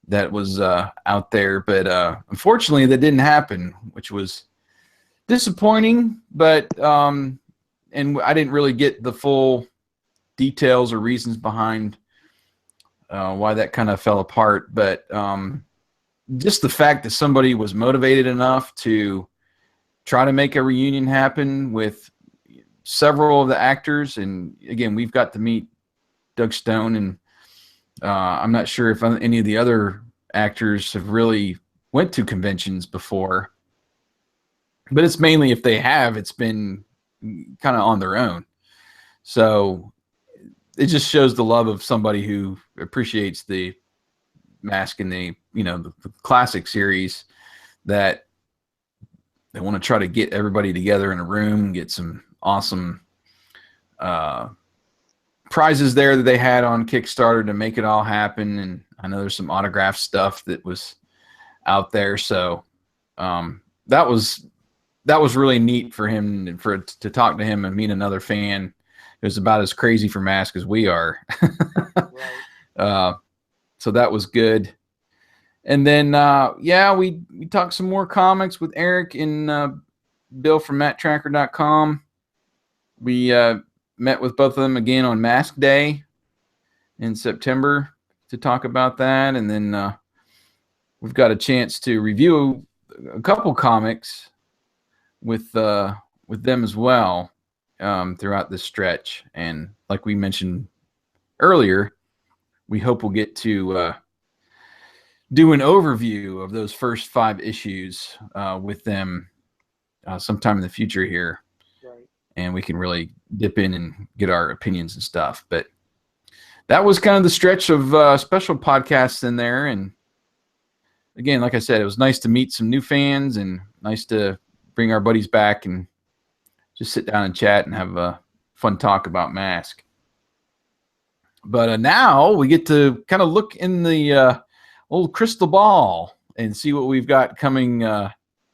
that was out there, but unfortunately that didn't happen, which was disappointing. But and I didn't really get the full details or reasons behind why that kind of fell apart. But just the fact that somebody was motivated enough to try to make a reunion happen with several of the actors, and again, we've got to meet Doug Stone, and I'm not sure if any of the other actors have really went to conventions before, but it's mainly, if they have, it's been kind of on their own. So it just shows the love of somebody who appreciates the M.A.S.K and the classic series, that they want to try to get everybody together in a room and get some awesome prizes there that they had on Kickstarter to make it all happen. And I know there's some autograph stuff that was out there. So that was really neat for him, and to talk to him and meet another fan who's about as crazy for M.A.S.K as we are. So that was good. And then we talked some more comics with Eric and Bill from MattTracker.com. We met with both of them again on M.A.S.K Day in September to talk about that. And then we've got a chance to review a couple comics with them as well throughout this stretch. And like we mentioned earlier, we hope we'll get to do an overview of those first 5 issues with them sometime in the future here. Right. And we can really dip in and get our opinions and stuff. But that was kind of the stretch of special podcasts in there. And again, like I said, it was nice to meet some new fans, and nice to bring our buddies back and just sit down and chat and have a fun talk about M.A.S.K. But now we get to kind of look in the old crystal ball and see what we've got coming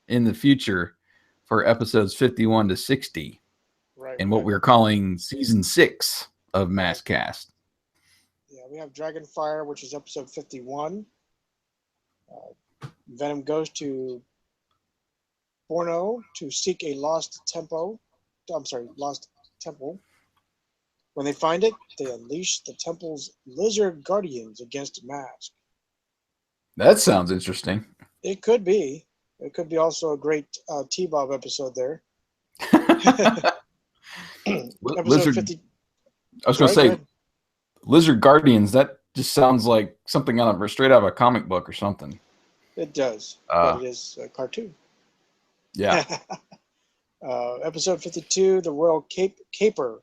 in the future for episodes 51 to 60, and what we're calling season 6 of MASKast. Yeah, we have Dragonfire, which is episode 51. Venom goes to Borneo to seek a lost temple. When they find it, they unleash the temple's lizard guardians against M.A.S.K. That sounds interesting. It could be. It could be also a great T-Bob episode there. Lizard. 50. I was going to say, Lizard Guardians. That just sounds like something straight out of a comic book or something. It does, but it is a cartoon. Yeah. Episode 52, the Royal Caper.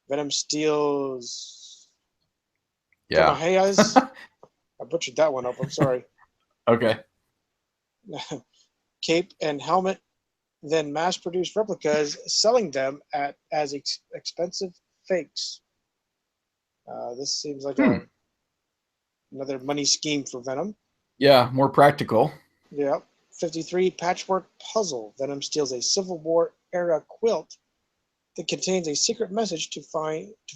Venom steals. Yeah. I butchered that one up. I'm sorry. Okay. Cape and helmet, then mass-produced replicas, selling them as expensive fakes. This seems like another money scheme for Venom. Yeah, more practical. Yeah. 53, patchwork puzzle. Venom steals a Civil War era quilt that contains a secret message to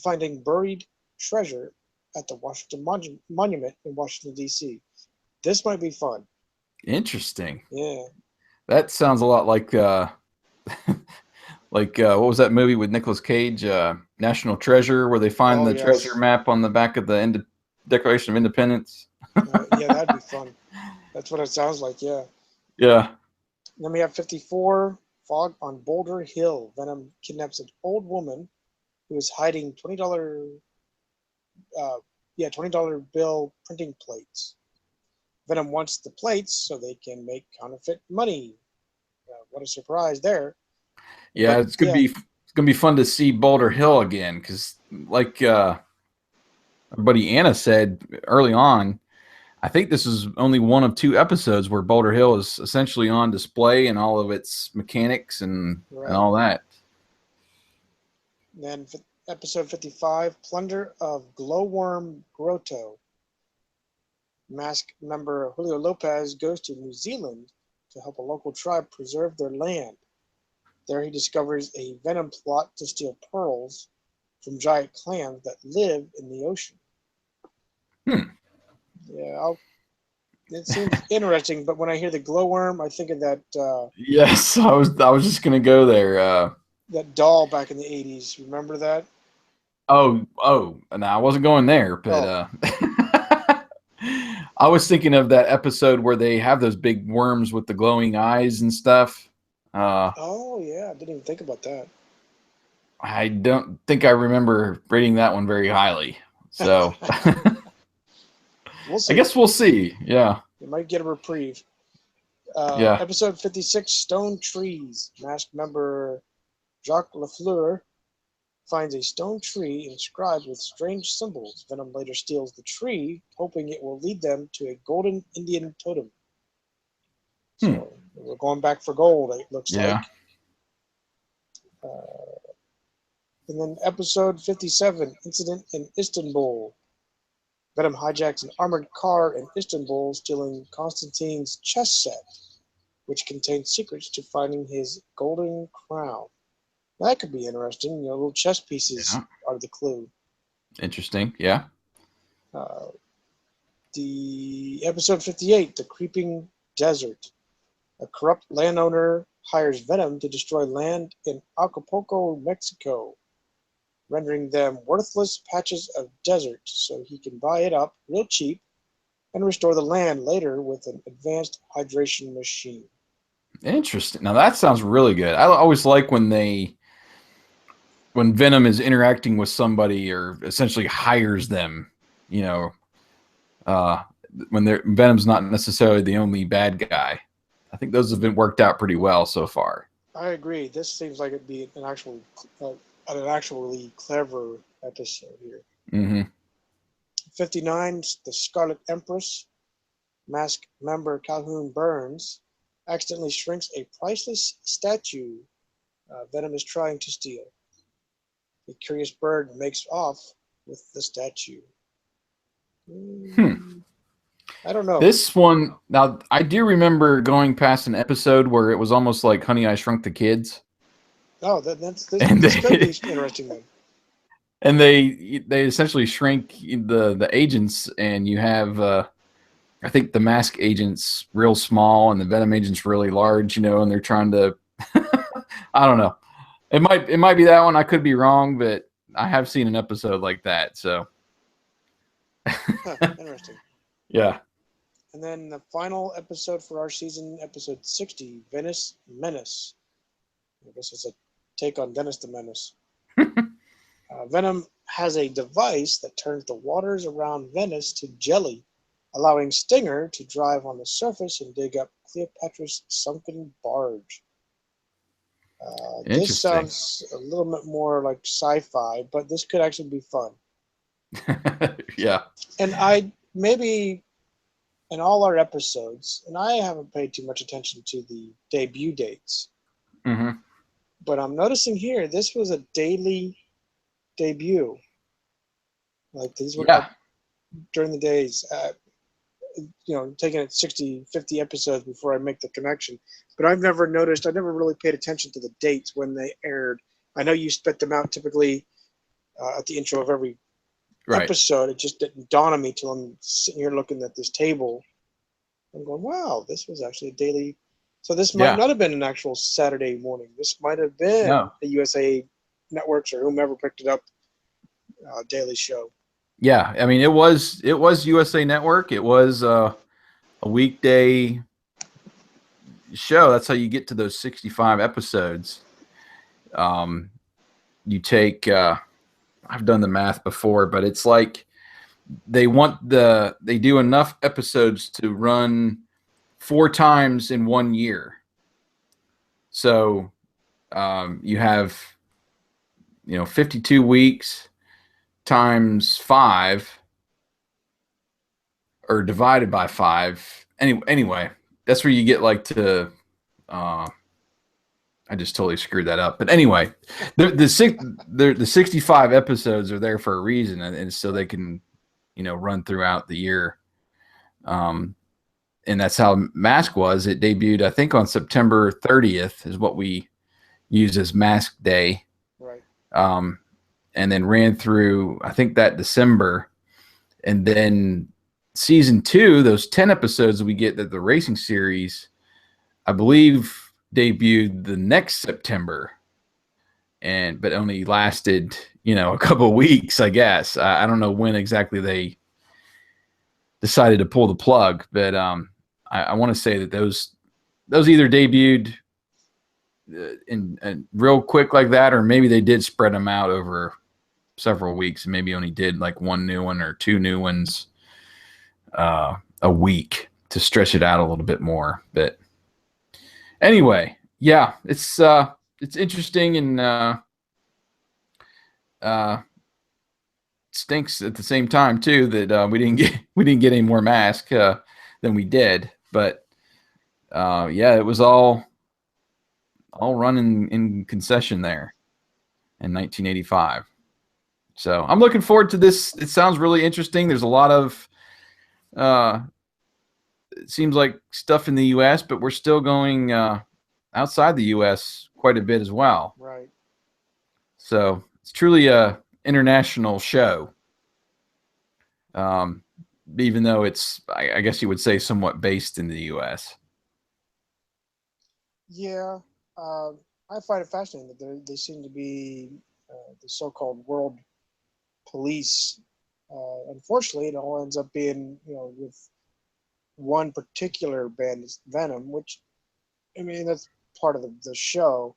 finding buried treasure at the Washington Monument in Washington, D.C. This might be fun. Interesting. Yeah. That sounds a lot like what was that movie with Nicolas Cage, National Treasure, where they find the treasure map on the back of the Declaration of Independence? Yeah, that'd be fun. That's what it sounds like, yeah. Yeah. Then we have 54, Fog on Boulder Hill. Venom kidnaps an old woman who is hiding $20 bill printing plates. Venom wants the plates so they can make counterfeit money. What a surprise there! Yeah, But yeah, it's gonna be fun to see Boulder Hill again because, like our buddy Anna said early on, I think this is only one of two episodes where Boulder Hill is essentially on display and all of its mechanics and right. all that. Then episode 55, Plunder of Glowworm Grotto. M.A.S.K member Julio Lopez goes to New Zealand to help a local tribe preserve their land. There he discovers a venom plot to steal pearls from giant clams that live in the ocean. Hmm. Yeah, it seems interesting, but when I hear the glowworm, I think of Yes, I was just gonna go there. that doll back in the 80s. Remember that? Oh, no, I wasn't going there, but Oh, I was thinking of that episode where they have those big worms with the glowing eyes and stuff. Uh, oh yeah, I didn't even think about that. I don't think I remember rating that one very highly. So We'll I see. guess we'll see. Yeah, You might get a reprieve. yeah. Episode 56, Stone Trees. M.A.S.K member Jacques Lafleur finds a stone tree inscribed with strange symbols. Venom later steals the tree, hoping it will lead them to a golden Indian totem. Hmm. So we're going back for gold, it looks Yeah. like. Uh, and then episode 57, Incident in Istanbul. Venom hijacks an armored car in Istanbul, stealing Constantine's chess set, which contains secrets to finding his golden crown. That could be interesting. Little chess pieces Yeah. are the clue. Interesting. Yeah. Uh, the episode 58, The Creeping Desert. A corrupt landowner hires Venom to destroy land in Acapulco, Mexico, rendering them worthless patches of desert so he can buy it up real cheap and restore the land later with an advanced hydration machine. Interesting. Now that sounds really good. I always like when Venom is interacting with somebody or essentially hires them. You know, uh, when Venom's not necessarily the only bad guy. I think those have been worked out pretty well so far. I agree. This seems like it'd be uh, an actually clever episode here. Mm-hmm. 59, The Scarlet Empress. M.A.S.K member Calhoun Burns accidentally shrinks a priceless statue Venom is trying to steal. The curious bird makes off with the statue. Hmm. I don't know. This one, now I do remember going past an episode where it was almost like Honey, I Shrunk the Kids, Oh, and this could be interesting then. they essentially shrink the agents, and you have I think the Mask agent's real small and the Venom agent's really large, and they're trying to I don't know. It might be that one. I could be wrong, but I have seen an episode like that. So Huh, interesting. yeah. And then the final episode for our season, episode 60, Venice Menace. I guess it's a take on Dennis the Menace. Venom has a device that turns the waters around Venice to jelly, allowing Stinger to drive on the surface and dig up Cleopatra's sunken barge. This Interesting. sounds a little bit more like sci-fi, but this could actually be fun. Yeah. And I maybe in all our episodes, and I haven't paid too much attention to the debut dates, Mm-hmm. but I'm noticing here this was a daily debut. Like these were Yeah. up during the days, taking it 60, 50 episodes before I make the connection. But I never really paid attention to the dates when they aired. I know you spit them out typically at the intro of every Right. episode. It just didn't dawn on me till I'm sitting here looking at this table. I'm going, wow, this was actually a daily. So this might Yeah. not have been an actual Saturday morning. This might have been No. the USA Networks or whomever picked it up daily show. Yeah. I mean, it was USA Network. It was a weekday show. That's how you get to those 65 episodes. You take I've done the math before, but it's like they do enough episodes to run 4 times in 1 year. So you have 52 weeks times 5 or divided by 5. Anyway, that's where you get like to I just totally screwed that up. But anyway, the 65 episodes are there for a reason, and so they can run throughout the year. And that's how M.A.S.K was. It debuted, I think, on September 30th is what we use as M.A.S.K Day. Right. And then ran through, I think, that December. And then season 2, those 10 episodes we get, that the racing series, I believe, debuted the next September, but only lasted a couple of weeks, I guess. I don't know when exactly they decided to pull the plug, but I want to say that those either debuted in real quick like that, or maybe they did spread them out over several weeks and maybe only did like 1 new one or 2 new ones a week to stretch it out a little bit more. But anyway, yeah, it's interesting, and stinks at the same time too that we didn't get any more M.A.S.K than we did. But yeah, it was all running in concession there in 1985. So I'm looking forward to this. It sounds really interesting. There's a lot of it seems like stuff in the U.S., but we're still going outside the U.S. quite a bit as well. Right. So it's truly a international show. Even though it's, I guess you would say, somewhat based in the U.S. Yeah, I find it fascinating that they seem to be the so-called world police. Unfortunately, it all ends up being, with one particular band, Venom, which, I mean, that's part of the show.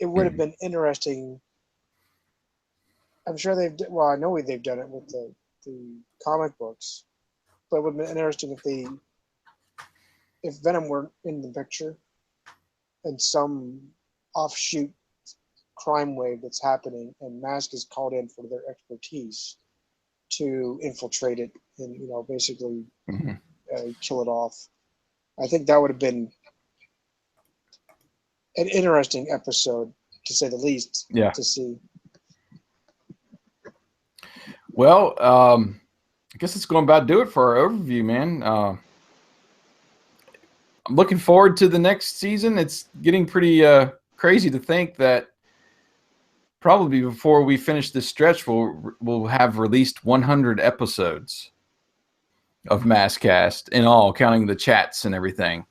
It would have been interesting. I'm sure I know they've done it with the comic books, but it would have been interesting if Venom were in the picture and some offshoot crime wave that's happening, and M.A.S.K is called in for their expertise to infiltrate it and basically kill it off. I think that would have been an interesting episode, to say the least. Yeah. To see. Well, I guess it's going to about do it for our overview, man. I'm looking forward to the next season. It's getting pretty crazy to think that probably before we finish this stretch, we'll have released 100 episodes of MASKast in all, counting the chats and everything.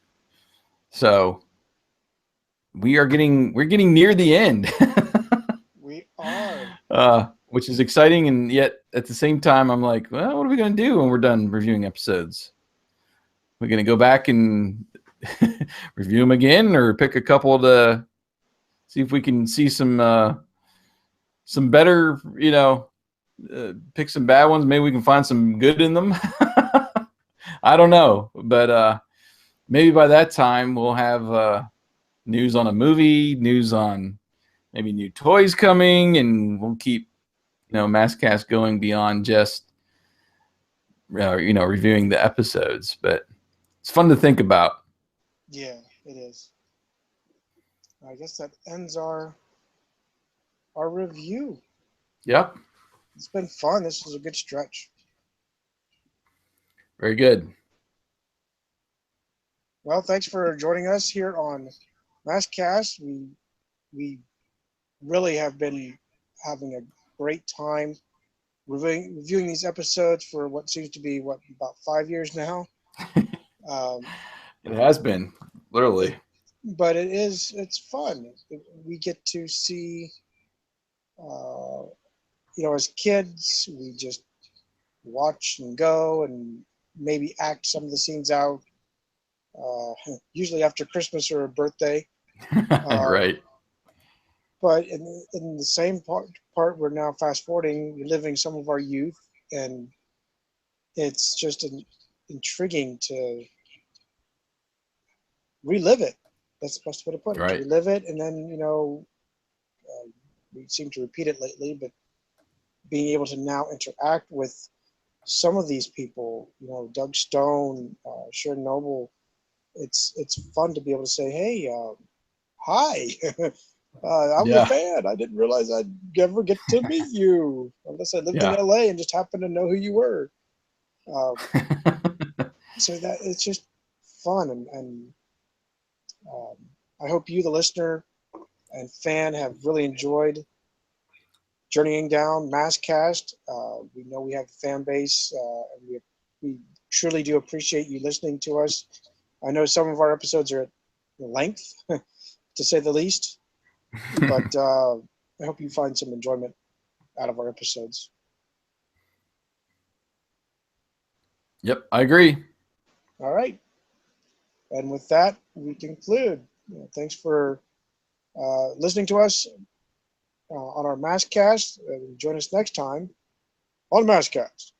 So we're getting near the end. We are. Which is exciting, and yet at the same time, I'm like, well, what are we going to do when we're done reviewing episodes? We're going to go back and review them again, or pick a couple to see if we can see some better, pick some bad ones. Maybe we can find some good in them. I don't know, but maybe by that time we'll have news on a movie, news on maybe new toys coming, and we'll keep MASKast going beyond just reviewing the episodes. But it's fun to think about. Yeah, it is. I guess that ends our review. Yep. It's been fun. This was a good stretch. Very good. Well, thanks for joining us here on MASKast. We really have been having a great time reviewing these episodes for what seems to be about 5 years now. It has been, literally. But it's fun. We get to see, as kids, we just watch and go and maybe act some of the scenes out. Usually after Christmas or a birthday. Right. But in the same part, we're now fast forwarding, reliving some of our youth, and it's just intriguing to relive it. That's the best way to put it. To Right. relive it, and then we seem to repeat it lately, but being able to now interact with some of these people, Doug Stone, Sharon Noble, it's fun to be able to say, hey, hi, I'm a Yeah. fan. I didn't realize I'd ever get to meet you unless I lived in Yeah. LA and just happened to know who you were. Uh, so that it's just fun, and um, I hope you, the listener and fan, have really enjoyed journeying down MASKast. We know we have a fan base, and we truly do appreciate you listening to us. I know some of our episodes are at length, to say the least, but I hope you find some enjoyment out of our episodes. Yep, I agree. All right. And with that, we conclude. Thanks for listening to us on our MASKast. Join us next time on MASKast.